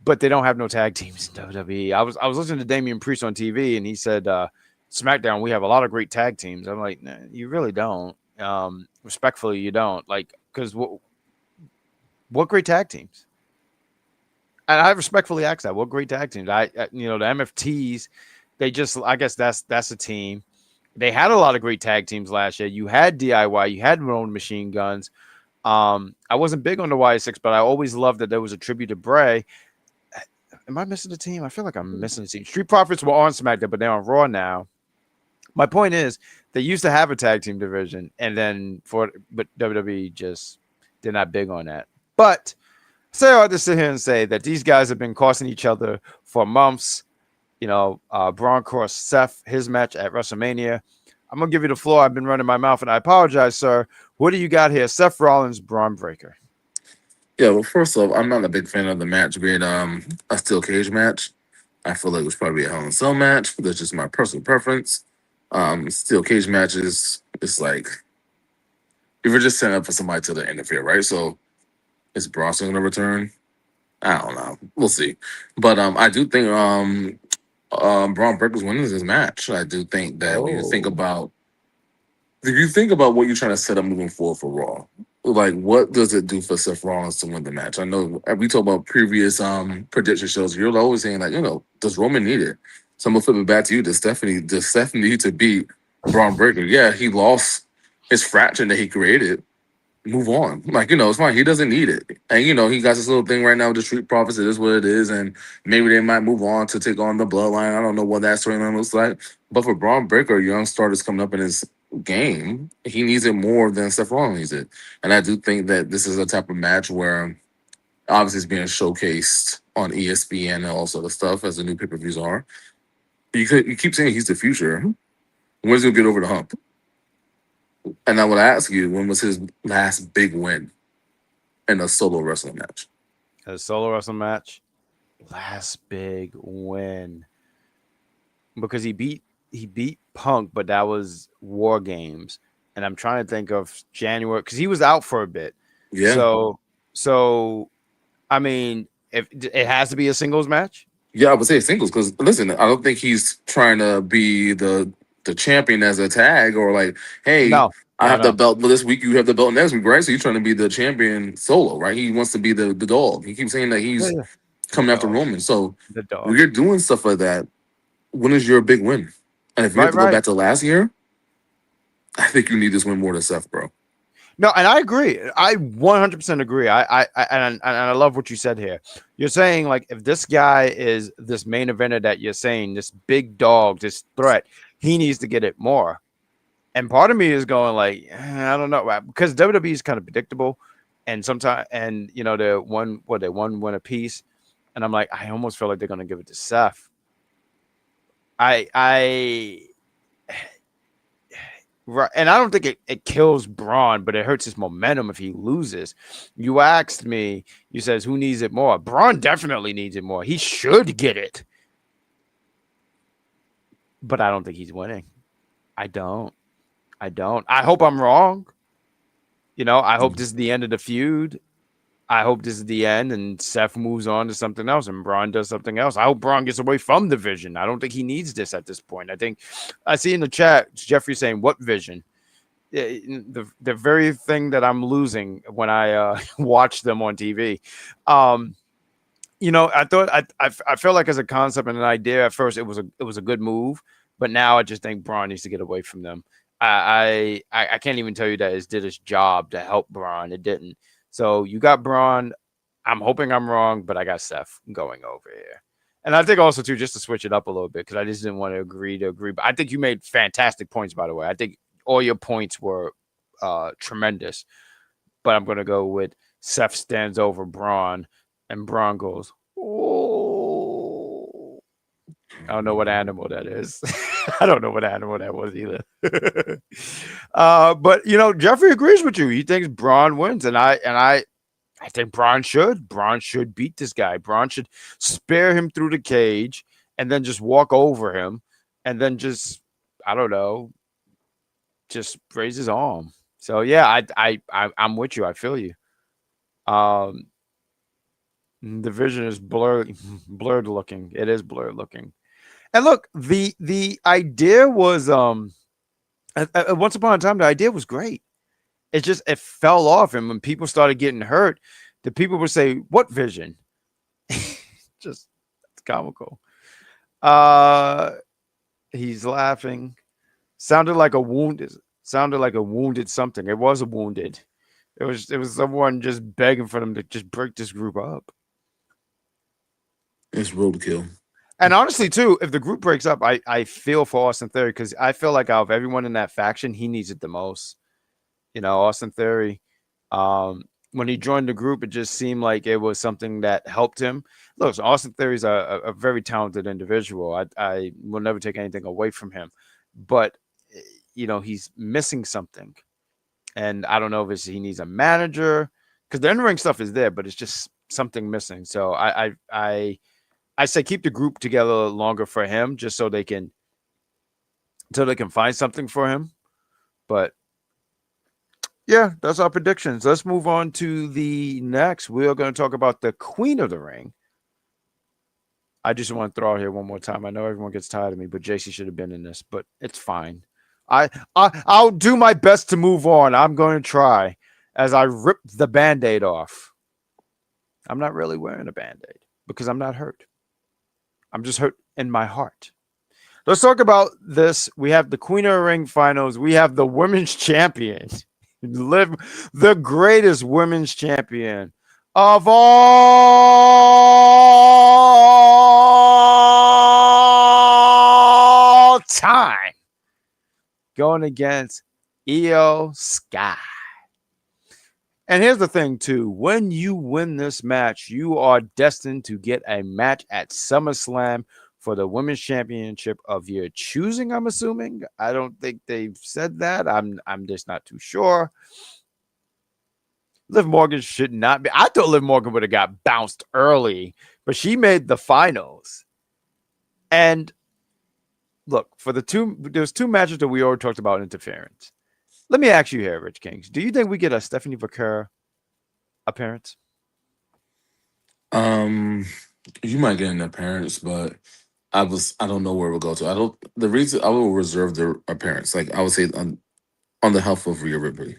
Speaker 1: but they don't have no tag teams in WWE. I was listening to Damian Priest on TV, and he said, SmackDown, we have a lot of great tag teams. I'm like, nah, you really don't. Respectfully, you don't. Like, because what great tag teams? And I respectfully ask that. What great tag teams? The MFTs, I guess that's a team. They had a lot of great tag teams last year. You had DIY, you had Rowan Machine Guns. I wasn't big on the Y6, but I always loved that there was a tribute to Bray. Am I missing a team? I feel like I'm missing a team. Street Profits were on SmackDown, but they're on Raw now. My point is, they used to have a tag team division, but WWE just they're not big on that. But say I to sit here and say that these guys have been costing each other for months. Braun crossed Seth, his match at WrestleMania. I'm gonna give you the floor. I've been running my mouth, and I apologize, sir. What do you got here? Seth Rollins, Braun Breaker.
Speaker 2: Yeah, well, first off, I'm not a big fan of the match being a steel cage match. I feel like it was probably a Hell in a Cell match. That's just my personal preference. Steel cage matches, it's like if you're just setting up for somebody to interfere, right? So is Braun still gonna return? I don't know. We'll see. But I do think Braun Breaker's winning this match. I do think that when you think
Speaker 1: Oh,
Speaker 2: about if you think about what you're trying to set up moving forward for Raw, like what does it do for Seth Rollins to win the match? I know we talk about previous prediction shows. You're always saying like, does Roman need it? So I'm gonna flip it back to you. Does Stephanie need to beat Braun Breaker? Yeah, he lost his fraction that he created. Move on. Like, it's fine. He doesn't need it. And he got this little thing right now with the Street Profits. It is what it is. And maybe they might move on to take on the bloodline. I don't know what that storyline looks like. But for Braun Breaker, a young starters coming up in his game, he needs it more than Seth Rollins needs it. And I do think that this is a type of match where obviously it's being showcased on ESPN and all sort of stuff as the new pay-per-views are. You keep saying he's the future. When's he gonna get over the hump? And I would ask you, when was his last big win in a solo wrestling match?
Speaker 1: a solo wrestling match. Last big win because he beat Punk, but that was War Games, and I'm trying to think of January because he was out for a bit.
Speaker 2: Yeah.
Speaker 1: So I mean, if it has to be a singles match.
Speaker 2: Yeah, I would say singles because listen, I don't think he's trying to be the champion as a tag or like, hey,
Speaker 1: No,
Speaker 2: I
Speaker 1: no,
Speaker 2: have the
Speaker 1: no.
Speaker 2: belt this week, you have the belt next week, right? So he's trying to be the champion solo, right? He wants to be the dog. He keeps saying that
Speaker 1: Yeah,
Speaker 2: he's
Speaker 1: yeah. The
Speaker 2: coming after
Speaker 1: dog.
Speaker 2: Roman. So
Speaker 1: The
Speaker 2: when
Speaker 1: dog.
Speaker 2: you're doing stuff like that, when is your big win? And if you have
Speaker 1: Right,
Speaker 2: to go
Speaker 1: right.
Speaker 2: back to last year, I think you need this win more than Seth, bro.
Speaker 1: No, and I agree. I 100% agree. And I love what you said here. You're saying like if this guy is this main eventer that you're saying, this big dog, this threat, he needs to get it more. And part of me is going like, I don't know, right? Because WWE is kind of predictable, and sometimes, and they one win a piece, and I'm like, I almost feel like they're gonna give it to Seth. I Right, and I don't think it kills Braun, but it hurts his momentum if he loses. You asked me, you says who needs it more? Braun definitely needs it more. He should get it, but I don't think he's winning. I don't. I don't. I hope I'm wrong. I hope this is the end of the feud. I hope this is the end and Seth moves on to something else and Braun does something else. I hope Braun gets away from the vision. I don't think he needs this at this point. I think I see in the chat Jeffrey saying, "What vision?" The very thing that I'm losing when I watch them on TV. I thought I felt like as a concept and an idea at first it was a good move, but now I just think Braun needs to get away from them. I can't even tell you that it did its job to help Braun. It didn't. So you got Braun. I'm hoping I'm wrong, but I got Seth going over here. And I think also too, just to switch it up a little bit, because I just didn't want to agree. But I think you made fantastic points, by the way. I think all your points were tremendous. But I'm gonna go with Seth stands over Braun, and Braun goes, "Oh, I don't know what animal that is. I don't know what animal that was either." But Jeffrey agrees with you. He thinks Braun wins, and I think Braun should. Braun should beat this guy. Braun should spare him through the cage and then just walk over him and then just, I don't know, just raise his arm. So yeah, I'm with you. I feel you. Um, the vision is blurred looking. It is blurred looking. And look, the idea was once upon a time the idea was great. It fell off, and when people started getting hurt, the people would say, "What vision?" Just it's comical. Uh, he's laughing. Sounded like a wounded. Sounded like a wounded something. It was a wounded. It was someone just begging for them to just break this group up.
Speaker 2: It's roadkill.
Speaker 1: And honestly, too, if the group breaks up, I feel for Austin Theory because I feel like out of everyone in that faction, he needs it the most. Austin Theory, when he joined the group, it just seemed like it was something that helped him. Look, so Austin Theory is a very talented individual. I will never take anything away from him, but he's missing something, and I don't know if he needs a manager because the in-ring stuff is there, but it's just something missing. So I say keep the group together longer for him, just so they can find something for him. But yeah, that's our predictions. Let's move on to the next. We are going to talk about the Queen of the Ring. I just want to throw out here one more time. I know everyone gets tired of me, but JC should have been in this, but it's fine. I'll do my best to move on. I'm going to try as I rip the Band-Aid off. I'm not really wearing a Band-Aid because I'm not hurt. I'm just hurt in my heart. Let's talk about this. We have the Queen of the Ring finals. We have the women's champion. Liv, the greatest women's champion of all time, going against Iyo Sky. And here's the thing, too. When you win this match, you are destined to get a match at SummerSlam for the women's championship of your choosing, I'm assuming. I don't think they've said that. I'm just not too sure. Liv Morgan should not be. I thought Liv Morgan would have got bounced early, but she made the finals. And look, there's two matches that we already talked about interference. Let me ask you here, Rich Kings. Do you think we get a Stephanie Vaquer appearance?
Speaker 2: You might get an appearance, but I don't know where we'll go to. The reason I will reserve the appearance, like I would say on the health of Rhea Ripley.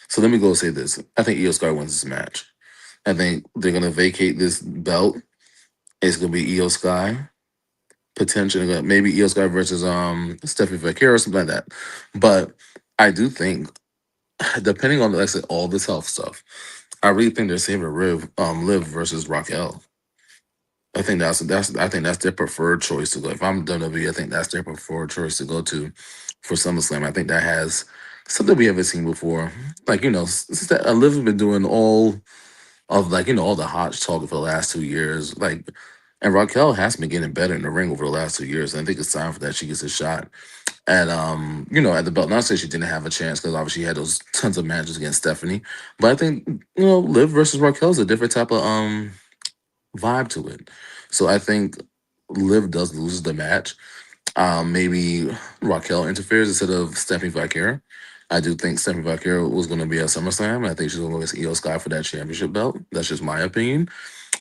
Speaker 2: So let me go say this. I think Iyo Sky wins this match. I think they're gonna vacate this belt. It's gonna be Iyo Sky. Potentially maybe Iyo Sky versus Stephanie Vaquer or something like that. But I do think, depending on all this health stuff, I really think they're saving Liv versus Raquel. I think that's their preferred choice to go. If I'm WWE, I think that's their preferred choice to go to for SummerSlam. I think that has something we haven't seen before. Like, Liv has been doing all of all the hot talk for the last 2 years. And Raquel has been getting better in the ring over the last 2 years. And I think it's time for that she gets a shot at at the belt. Not to say she didn't have a chance because obviously she had those tons of matches against Stephanie. But I think, Liv versus Raquel is a different type of vibe to it. So I think Liv does lose the match. Maybe Raquel interferes instead of Stephanie Vaquer. I do think Stephanie Vaquer was going to be at SummerSlam, and I think she's going to go against Iyo Sky for that championship belt. That's just my opinion.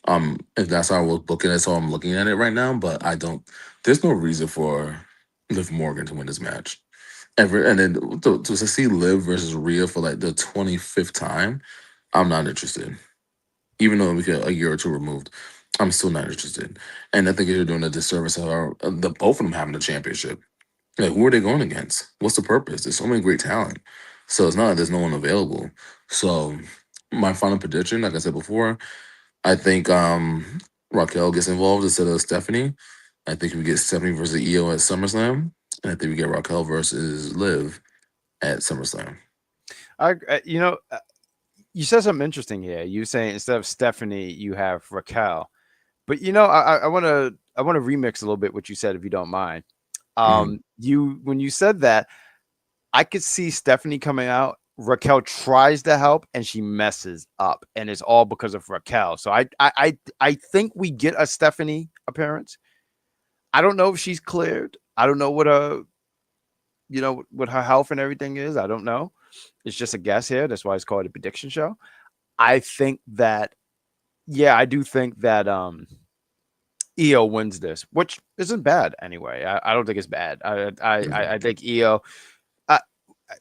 Speaker 2: If that's how I was booking it, that's how I'm looking at it right now. But I don't. There's no reason for Liv Morgan to win this match ever, and then to see Liv versus Rhea for the 25th time, I'm not interested. Even though we get a year or two removed, I'm still not interested. And I think you're doing a disservice of both of them having the championship. Like, who are they going against? What's the purpose? There's so many great talent. So it's not like there's no one available. So my final prediction, like I said before, I think Raquel gets involved instead of Stephanie. I think we get Stephanie versus Iyo at SummerSlam. And I think we get Raquel versus Liv at SummerSlam.
Speaker 1: You said something interesting here. You saying instead of Stephanie, you have Raquel. But I want to remix a little bit what you said, if you don't mind. When you said that, I could see Stephanie coming out. Raquel tries to help and she messes up, and it's all because of Raquel. So I think we get a Stephanie appearance. I don't know if she's cleared. I don't know what what her health and everything is. I don't know. It's just a guess here. That's why it's called a prediction show. I think that, I do think that Iyo wins this, which isn't bad anyway. I don't think it's bad. I think Iyo.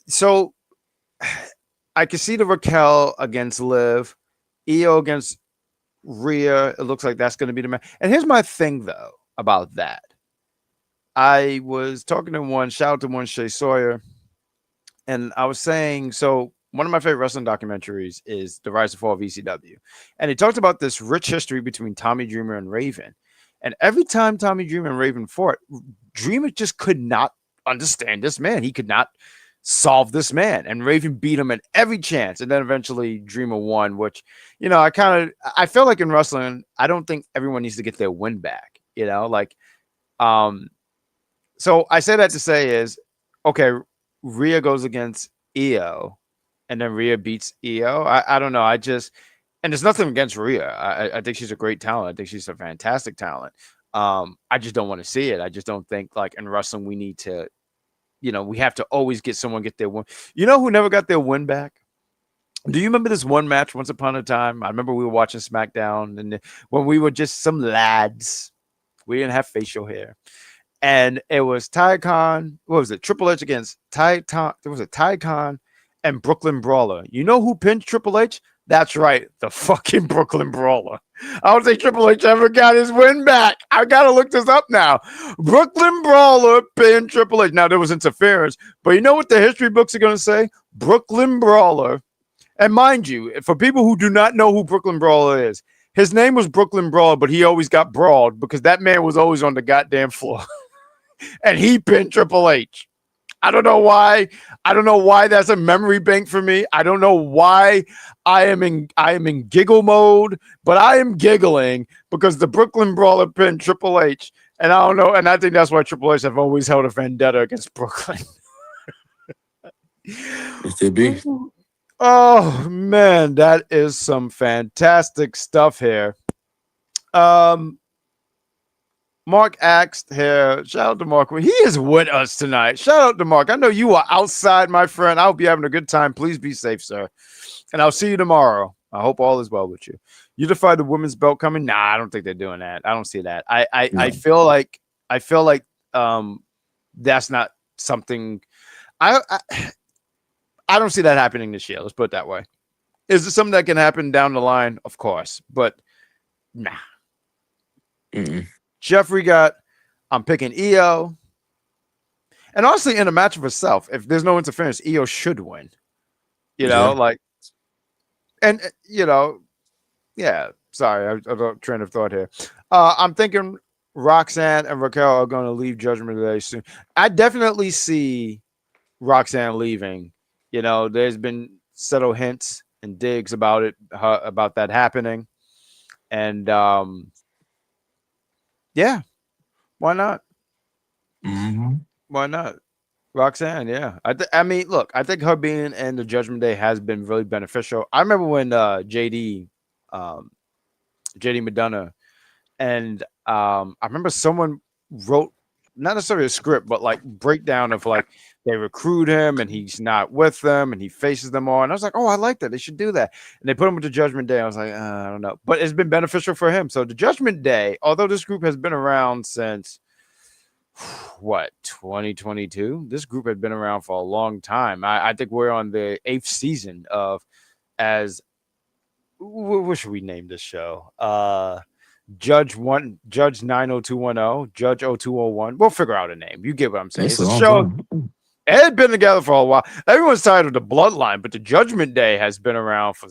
Speaker 1: So I can see the Raquel against Liv, Iyo against Rhea. It looks like that's going to be the match. And here's my thing though about that. I was talking to shout out to one Shay Sawyer, and I was saying, so one of my favorite wrestling documentaries is The Rise and Fall of ECW. And he talked about this rich history between Tommy Dreamer and Raven. And every time Tommy Dreamer and Raven fought, Dreamer just could not understand this man. He could not solve this man. And Raven beat him at every chance. And then eventually Dreamer won, which, I feel like in wrestling, I don't think everyone needs to get their win back. So I say that to say is, okay, Rhea goes against Iyo, and then Rhea beats Iyo. I don't know. And there's nothing against Rhea. I think she's a great talent. I think she's a fantastic talent. I just don't want to see it. I just don't think like in wrestling we need to, we have to always get their win. You know who never got their win back? Do you remember this one match once upon a time? I remember we were watching SmackDown, and when we were just some lads, we didn't have facial hair. And it was Ty Khan. What was it? Triple H against Ty Khan and Brooklyn Brawler. You know who pinned Triple H? That's right, the fucking Brooklyn Brawler. I don't think Triple H ever got his win back. I gotta look this up now. Brooklyn Brawler pinned Triple H. Now there was interference, but you know what the history books are gonna say? Brooklyn Brawler. And mind you, for people who do not know who Brooklyn Brawler is, his name was Brooklyn Brawler, but he always got brawled because that man was always on the goddamn floor. And he pinned Triple H. I don't know why. I don't know why that's a memory bank for me. I don't know why I am in giggle mode, but I am giggling because the Brooklyn Brawler pinned Triple H. And I don't know. And I think that's why Triple H have always held a vendetta against Brooklyn.
Speaker 2: It could be.
Speaker 1: Oh man, that is some fantastic stuff here. Mark asked here, shout out to Mark. He is with us tonight. Shout out to Mark. I know you are outside, my friend. I hope you're having a good time. Please be safe, sir. And I'll see you tomorrow. I hope all is well with you. You defied the women's belt coming? Nah, I don't think they're doing that. I don't see that. I feel like that's not something I don't see that happening this year. Let's put it that way. Is it something that can happen down the line? Of course, but nah. Jeffrey I'm picking Iyo. And honestly, in a match of herself, if there's no interference, Iyo should win. Sorry, I don't train of thought here. I'm thinking Roxanne and Raquel are going to leave Judgment Day soon. I definitely see Roxanne leaving. There's been subtle hints and digs about that happening. And yeah, why not? Why not? Roxanne, yeah. I mean, look, I think her being in the Judgment Day has been really beneficial. I remember when JD Madonna, and I remember someone wrote not necessarily a script, but like breakdown of like they recruit him and he's not with them and he faces them all. And I was like, oh, I like that. They should do that. And they put him with the Judgment Day. I was like, I don't know. But it's been beneficial for him. So the Judgment Day, although this group has been around since 2022, this group had been around for a long time. I think we're on the 8th season of what should we name this show? Judge 90210, Judge 0201. We'll figure out a name. You get what I'm saying. It's a show. It had been together for a while. Everyone's tired of the Bloodline, but the Judgment Day has been around for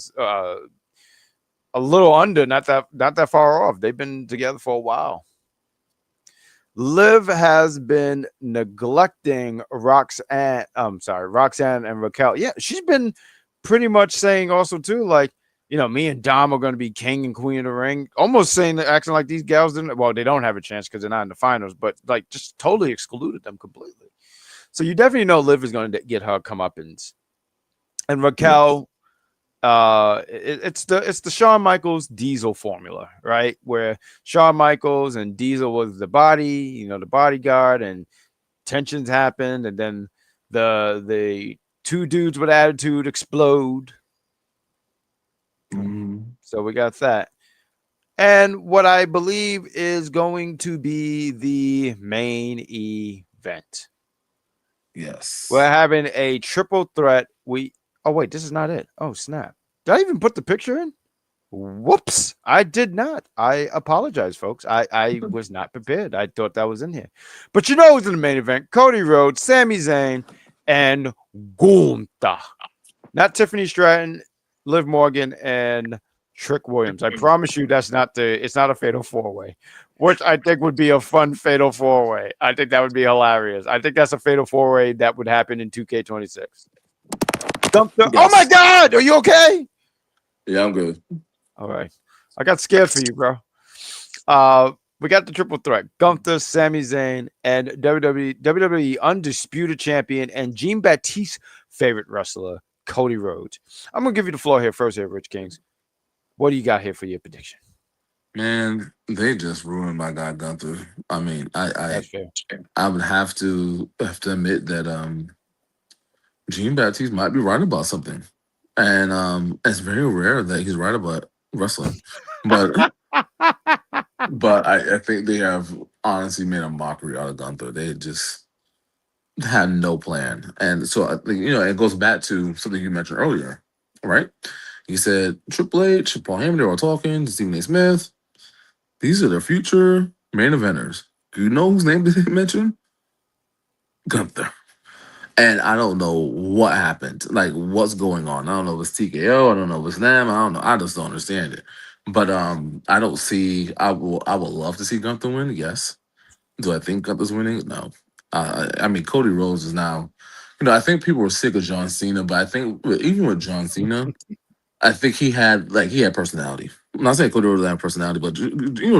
Speaker 1: a little under, not that far off. They've been together for a while. Liv has been neglecting Roxanne and Raquel. Yeah, she's been pretty much saying also too, like, me and Dom are going to be king and queen of the ring. Almost saying that, acting like these gals didn't. Well, they don't have a chance because they're not in the finals, but like just totally excluded them completely. So you definitely know Liv is going to get her comeuppance. And Raquel, it's the Shawn Michaels Diesel formula, right? Where Shawn Michaels and Diesel was the body, the bodyguard, and tensions happened, and then the two dudes with attitude explode. So we got that. And what I believe is going to be the main event.
Speaker 2: Yes.
Speaker 1: We're having a triple threat. Oh, wait, this is not it. Oh, snap. Did I even put the picture in? Whoops. I did not. I apologize, folks. I was not prepared. I thought that was in here. But who's in the main event? Cody Rhodes, Sami Zayn, and Gunther. Not Tiffany Stratton, Liv Morgan, and Trick Williams. I promise you it's not a fatal 4-way, which I think would be a fun fatal 4-way. I think that would be hilarious. I think that's a fatal 4-way that would happen in 2K26. Gunther.
Speaker 2: Yes.
Speaker 1: Oh my God, are you okay?
Speaker 2: Yeah, I'm good.
Speaker 1: All right. I got scared for you, bro. We got the triple threat. Gunther, Sami Zayn, and WWE Undisputed Champion and Jean-Baptiste's favorite wrestler, Cody Rhodes. I'm going to give you the floor here first here, Rich Kings. What do you got here for your prediction?
Speaker 2: Man, they just ruined my guy Gunther. I mean,
Speaker 1: That's fair.
Speaker 2: I would have to admit that Jean-Baptiste might be right about something. And it's very rare that he's right about wrestling. But I think they have honestly made a mockery out of Gunther. They just had no plan. And so I think, it goes back to something you mentioned earlier, right? You said Triple H, Paul Heyman, they were talking, Stephen A. Smith. These are the future main eventers. Do you know whose name did they mention? Gunther. And I don't know what happened. Like, what's going on? I don't know if it's TKO. I don't know if it's them. I don't know. I just don't understand it. But I don't see. I would love to see Gunther win. Yes. Do I think Gunther's winning? No. I mean, Cody Rhodes is now. I think people were sick of John Cena, but I think even with John Cena, I think he had personality. I'm not saying Cody Rhodes had personality, but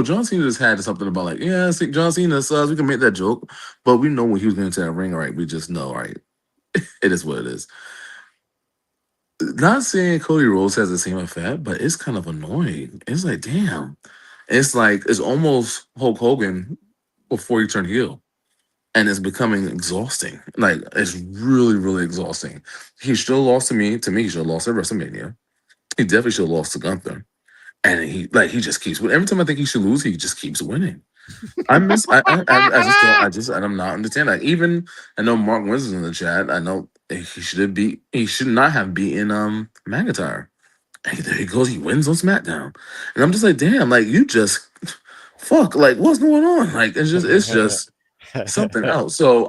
Speaker 2: John Cena just had something about see, John Cena sucks. We can make that joke, but we know when he was going to that ring. All right, we just know. All right, it is what it is. Not saying Cody Rhodes has the same effect, but it's kind of annoying. It's like, damn. It's almost Hulk Hogan before he turned heel. And it's becoming exhausting. Like, it's really, really exhausting. He still lost to me. To me, he should have lost at WrestleMania. He definitely should have lost to Gunther. And he just keeps winning. Every time I think he should lose, he just keeps winning. I'm not understanding. Even I know Mark Wins is in the chat. I know he should not have beaten McIntyre. And there he goes, he wins on SmackDown. And I'm just like, damn, you just fuck, what's going on? It's just something else. So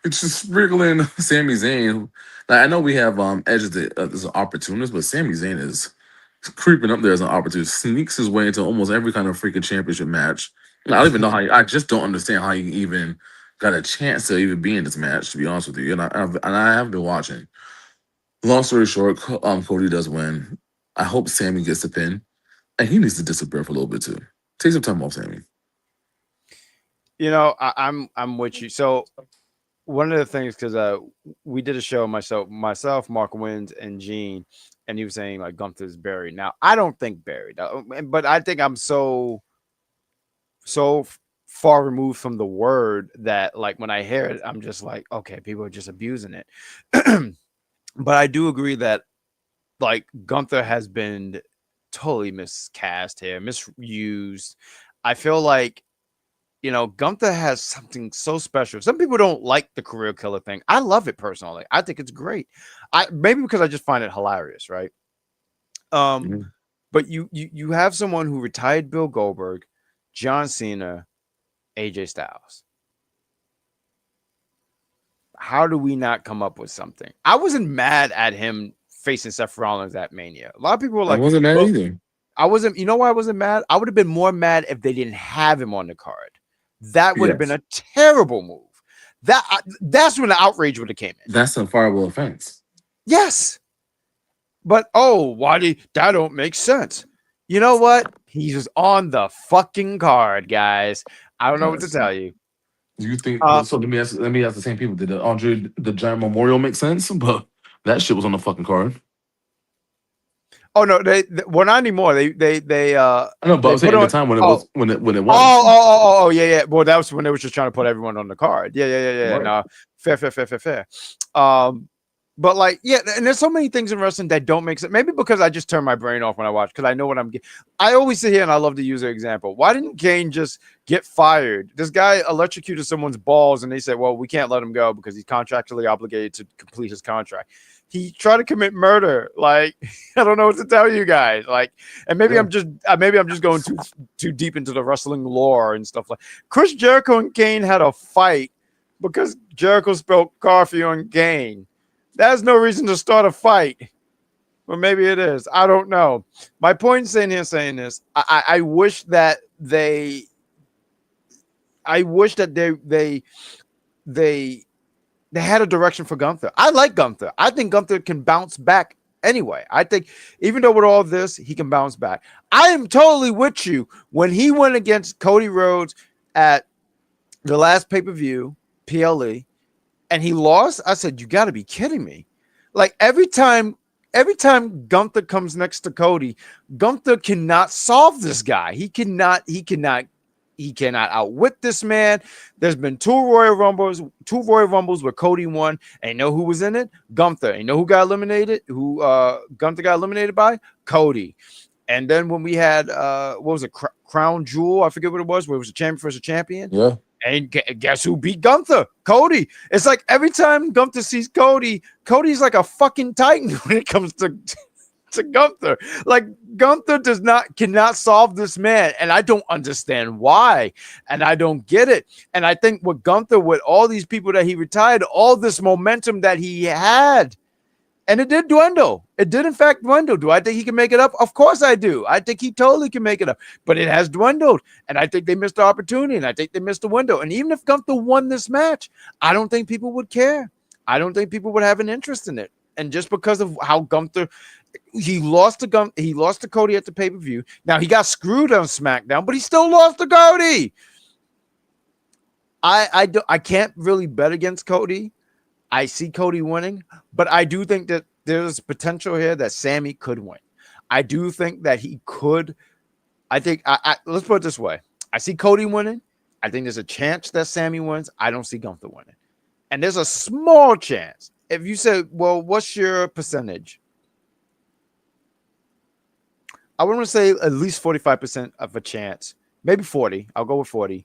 Speaker 2: it's just sprinkling Sami Zayn. I know we have Edge as an opportunist, but Sami Zayn is creeping up there as an opportunist, sneaks his way into almost every kind of freaking championship match. I don't even know how. I just don't understand how you even got a chance to even be in this match. To be honest with you, and I have been watching. Long story short, Cody does win. I hope Sami gets the pin, and he needs to disappear for a little bit too. Take some time off, Sami.
Speaker 1: I'm with you. So one of the things, because we did a show, myself, Mark Wins, and Gene, and he was saying Gunther's buried. Now I don't think buried, but I think I'm so far removed from the word that when I hear it, I'm just like, okay, people are just abusing it. But I do agree that Gunther has been totally miscast here, misused. I feel Gunther has something so special. Some people don't like the career killer thing. I love it personally. I think it's great. Maybe because I just find it hilarious, right? But you have someone who retired Bill Goldberg, John Cena, AJ Styles. How do we not come up with something? I wasn't mad at him facing Seth Rollins at Mania. A lot of people were like,
Speaker 2: I wasn't mad either.
Speaker 1: I wasn't. You know why I wasn't mad? I would have been more mad if they didn't have him on the card. That would have been a terrible move. That's when the outrage would have came in.
Speaker 2: That's a fireable offense.
Speaker 1: Yes. But that don't make sense. You know what? He's just on the fucking card, guys. I don't know what to tell you.
Speaker 2: Do you think so? Let me ask the same people. Did the Andre the Giant Memorial make sense? But that shit was on the fucking card.
Speaker 1: Oh no, well not anymore. They
Speaker 2: I know, but I'm saying at the time when it was.
Speaker 1: Yeah. Well, that was when they were just trying to put everyone on the card. Yeah. Right. No, fair. But and there's so many things in wrestling that don't make sense. Maybe because I just turn my brain off when I watch, because I know what I'm getting. I always sit here and I love to use an example. Why didn't Kane just get fired? This guy electrocuted someone's balls and they said, well, we can't let him go because he's contractually obligated to complete his contract. He tried to commit murder. I don't know what to tell you guys. And maybe I'm just going too deep into the wrestling lore and stuff Chris Jericho and Kane had a fight because Jericho spelled coffee on Kane. That's no reason to start a fight. Well, maybe it is. I don't know. My point in saying this, I wish that they they had a direction for Gunther. I like Gunther. I think Gunther can bounce back anyway. I think even though with all this, he can bounce back. I am totally with you when he went against Cody Rhodes at the last pay-per-view, PLE, and he lost. I said, you got to be kidding me. Like every time Gunther comes next to Cody, Gunther cannot solve this guy. He cannot outwit this man. There's been two Royal Rumbles where Cody won. And you know who was in it? Gunther. And you know who got eliminated? Who Gunther got eliminated by? Cody. And then when we had what was it? Crown Jewel, I forget what it was, where it was a champion versus a champion.
Speaker 2: Yeah.
Speaker 1: And guess who beat Gunther? Cody. It's like every time Gunther sees Cody, Cody's like a fucking titan when it comes to Gunther. Like Gunther cannot solve this man, and I don't understand why, and I don't get it. And I think with Gunther, with all these people that he retired, all this momentum that he had, and it did dwindle. It did in fact dwindle. Do I think he can make it up? Of course I do. I think he totally can make it up, but it has dwindled, and I think they missed the opportunity, and I think they missed the window. And even if Gunther won this match, I don't think people would care. I don't think people would have an interest in it. And just because of how Gunther, he lost to Cody at the pay-per-view. Now he got screwed on SmackDown, but he still lost to Cody. I can't really bet against Cody. I see Cody winning, but I do think that there's potential here that Sami could win. I do think that he could. I think let's put it this way. I see Cody winning. I think there's a chance that Sami wins. I don't see Gunther winning. And there's a small chance. If you said, well, what's your percentage? I want to say at least 45% of a chance, maybe 40. I'll go with 40%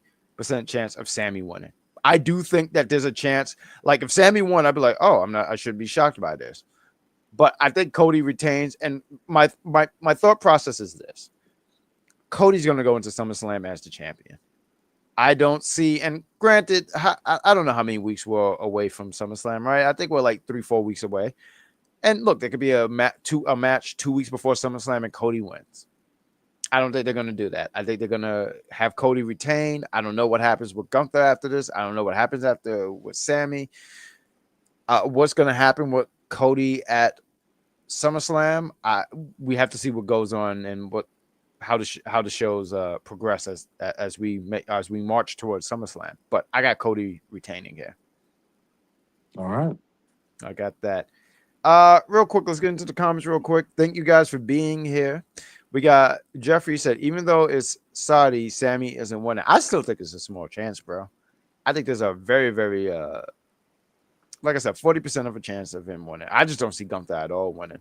Speaker 1: chance of Sami winning. I do think that there's a chance. Like if Sami won, I'd be like, oh, I shouldn't be shocked by this. But I think Cody retains. And my thought process is this. Cody's going to go into SummerSlam as the champion. I don't see, and granted, I don't know how many weeks we're away from SummerSlam, right? I think we're like 3-4 weeks away. And look, there could be a match 2 weeks before SummerSlam and Cody wins. I don't think they're going to do that. I think they're going to have Cody retain. I don't know what happens with Gunther after this. I don't know what happens with Sami. What's going to happen with Cody at SummerSlam? We have to see what goes on and how the shows progress as we march towards SummerSlam. But I got Cody retaining here.
Speaker 2: All right,
Speaker 1: I got that. Real quick, let's get into the comments real quick. Thank you guys for being here. We got Jeffrey said, even though it's Saudi, Sami isn't winning. I still think it's a small chance, bro. I think there's a very, very like I said, 40% of a chance of him winning. I just don't see Gunther at all winning.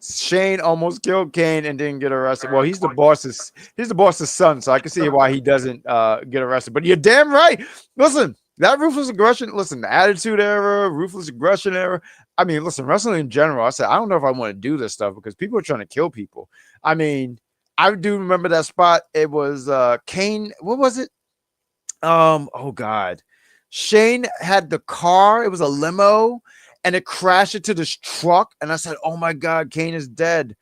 Speaker 1: Shane almost killed Kane and didn't get arrested. Well, he's the boss's son, so I can see why he doesn't get arrested. But you're damn right. Listen, that ruthless aggression, the attitude era, ruthless aggression era. I mean, listen, wrestling in general, I said, I don't know if I want to do this stuff because people are trying to kill people. I mean, I do remember that spot. It was Kane. What was it? Oh God. Shane had the car. It was a limo and it crashed into this truck. And I said, oh my God, Kane is dead.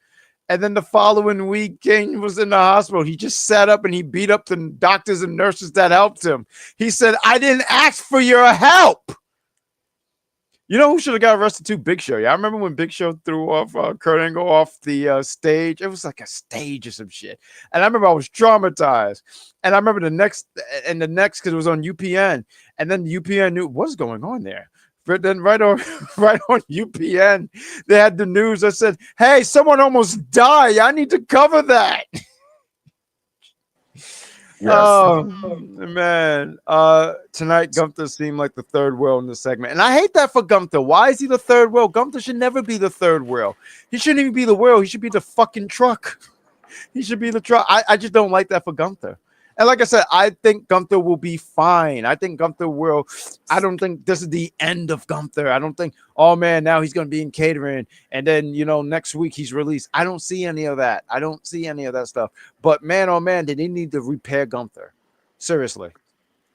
Speaker 1: And then the following week, Kane was in the hospital. He just sat up and he beat up the doctors and nurses that helped him. He said, I didn't ask for your help. You know who should have got arrested too? Big Show. Yeah, I remember when Big Show threw off Kurt Angle off the stage. It was like a stage or some shit. And I remember I was traumatized. And I remember the next, because it was on UPN. And then UPN knew what's going on there. But then right on UPN, they had the news that said, hey, someone almost died. I need to cover that. Yes. Oh, man. Tonight, Gunther seemed like the third wheel in the segment. And I hate that for Gunther. Why is he the third wheel? Gunther should never be the third wheel. He shouldn't even be the wheel. He should be the fucking truck. He should be the truck. I just don't like that for Gunther. And like I said, I think Gunther will be fine. I don't think this is the end of Gunther. I don't think, oh man, now he's going to be in catering. And then, next week he's released. I don't see any of that. I don't see any of that stuff. But man, oh man, did they need to repair Gunther? Seriously.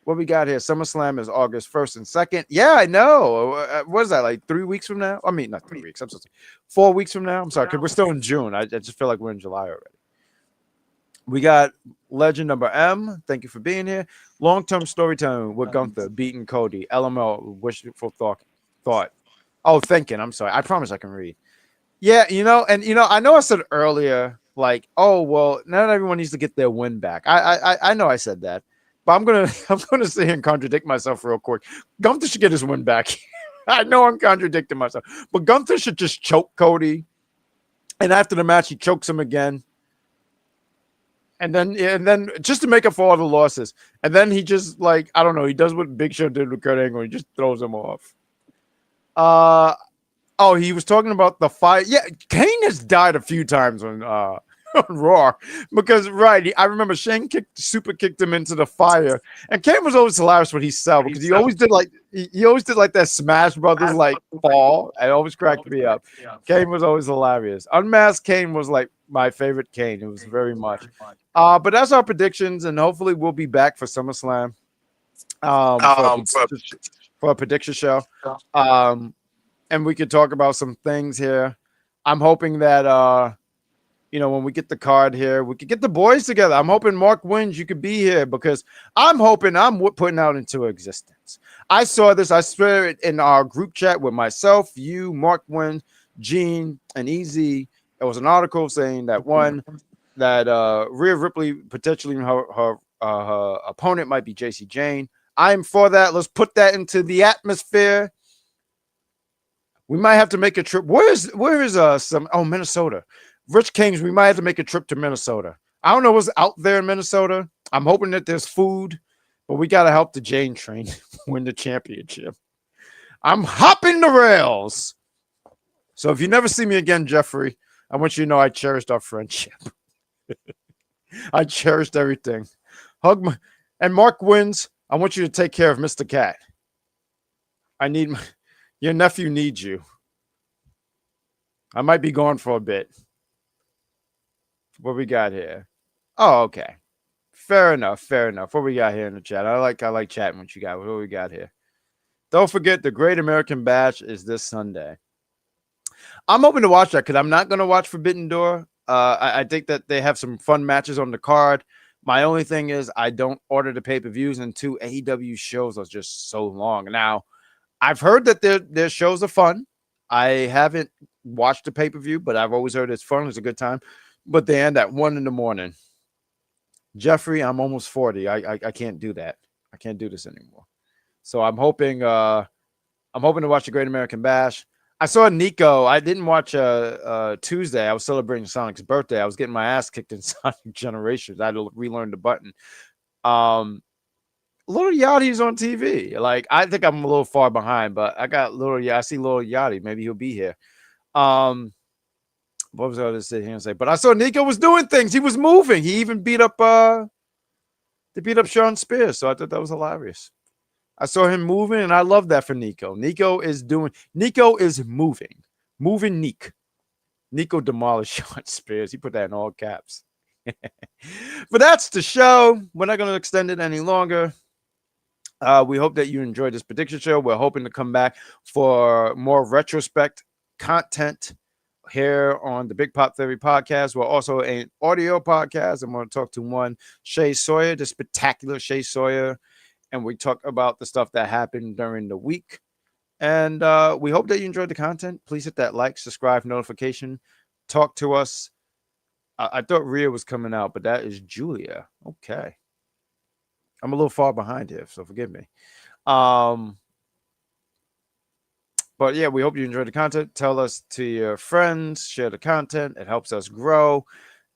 Speaker 1: What we got here? SummerSlam is August 1st and 2nd. Yeah, I know. What is that, like 3 weeks from now? I mean, not 3 weeks. I'm so sorry. 4 weeks from now. I'm sorry, because we're still in June. I just feel like we're in July already. We got Legend number M. Thank you for being here. Long-term storytelling with Gunther beating Cody. LML, wishful thought. Oh, thinking. I'm sorry. I promise I can read. Yeah, I know I said earlier, like, oh well, not everyone needs to get their win back. I know I said that, but I'm gonna sit here and contradict myself real quick. Gunther should get his win back. I know I'm contradicting myself, but Gunther should just choke Cody, and after the match, he chokes him again, and then just to make up for all the losses, and then he just, like, I don't know, he does what Big Show did with Kurt Angle, he just throws him off. Oh, he was talking about the fire. Yeah, Kane has died a few times on Raw because, right, I remember Shane super kicked him into the fire, and Kane was always hilarious when he sell because he always did like that Smash Brothers like fall. It always cracked me up. Kane was always hilarious. Unmasked Kane was like my favorite Kane. It was very much. But that's our predictions, and hopefully we'll be back for SummerSlam. For a prediction show. And we could talk about some things here. I'm hoping that, when we get the card here, we could get the boys together. I'm hoping Mark wins. You could be here because I'm hoping I'm putting out into existence. I saw this. I saw it in our group chat with myself, you, Mark Wynn, Gene, and Easy. There was an article saying that Rhea Ripley, potentially her opponent might be JC Jane. I'm for that. Let's put that into the atmosphere. We might have to make a trip. Where is Minnesota? Rich Kings, we might have to make a trip to Minnesota. I don't know what's out there in Minnesota. I'm hoping that there's food, but we got to help the Jane train win the championship. I'm hopping the rails. So if you never see me again, Jeffrey, I want you to know I cherished our friendship. I cherished everything. And Mark wins. I want you to take care of Mr. Cat. Your nephew needs you. I might be gone for a bit. What we got here? Oh, okay. Fair enough. What we got here in the chat? I like chatting with you guys. What we got here? Don't forget the Great American Bash is this Sunday. I'm hoping to watch that because I'm not going to watch Forbidden Door. I think that they have some fun matches on the card. My only thing is I don't order the pay-per-views, and 2 AEW shows are just so long. Now, I've heard that their shows are fun. I haven't watched the pay-per-view, but I've always heard it's fun. It's a good time. But they end at 1 a.m. Jeffrey, I'm almost 40. I can't do that. I can't do this anymore. So I'm hoping to watch the Great American Bash. I saw Nico. I didn't watch Tuesday. I was celebrating Sonic's birthday. I was getting my ass kicked in Sonic Generations. I had to relearn the button. Little Yachty's on TV. Like, I think I'm a little far behind, but I see Little Yachty. Maybe he'll be here. What was I going to sit here and say? But I saw Nico was doing things. He was moving. He even beat up Sean Spears. So I thought that was hilarious. I saw him moving, and I love that for Nico. Nico is moving. Moving Nick. Nico demolished Sean Spears. He put that in all caps. But that's the show. We're not going to extend it any longer. We hope that you enjoyed this prediction show. We're hoping to come back for more retrospect content here on the Big Pop Theory podcast. We're also an audio podcast. I'm going to talk to one Shay Sawyer, the spectacular Shay Sawyer, and we talk about the stuff that happened during the week. And we hope that you enjoyed the content. Please hit that like, subscribe, notification. Talk to us. I thought Rhea was coming out, but that is Julia. Okay. I'm a little far behind here, so forgive me. But yeah, we hope you enjoyed the content. Tell us to your friends. Share the content. It helps us grow.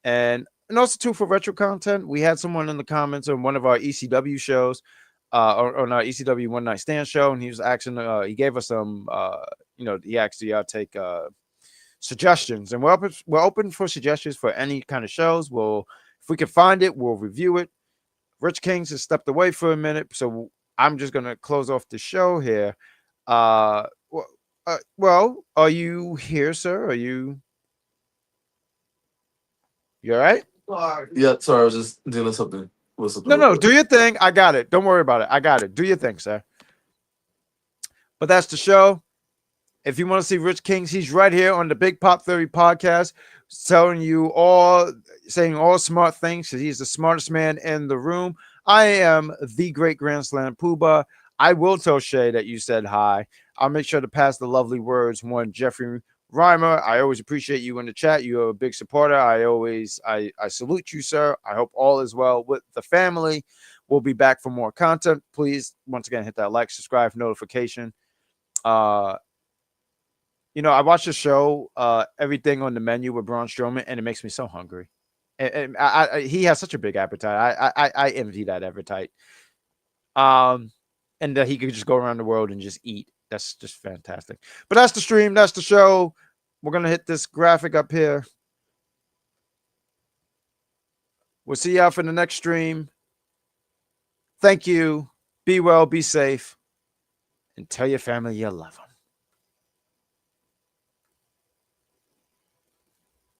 Speaker 1: And also, too, for retro content, we had someone in the comments on one of our ECW shows, on our ECW One Night Stand show, and he was asking, he gave us some, he asked y'all take suggestions. And we're open for suggestions for any kind of shows. If we can find it, we'll review it. Rich Kings has stepped away for a minute, so I'm just going to close off the show here. Well, are you here, sir? You all right?
Speaker 2: Yeah, sorry, I was just doing something.
Speaker 1: No, do your thing. I got it. Don't worry about it. I got it. Do your thing, sir. But that's the show. If you want to see Rich Kings, he's right here on the Big Pop Theory podcast, saying all smart things because he's the smartest man in the room. I am the great Grand Slam Poobah. I will tell Shay that you said hi. I'll make sure to pass the lovely words. One, Jeffrey Reimer, I always appreciate you in the chat. You're a big supporter. I salute you, sir. I hope all is well with the family. We'll be back for more content. Please, once again, hit that like, subscribe, notification. I watched the show, Everything on the Menu with Braun Strowman, and it makes me so hungry. And he has such a big appetite. I envy that appetite. And that he could just go around the world and just eat. That's just fantastic. But that's the stream. That's the show. We're going to hit this graphic up here. We'll see y'all for the next stream. Thank you. Be well, be safe, and tell your family you love them.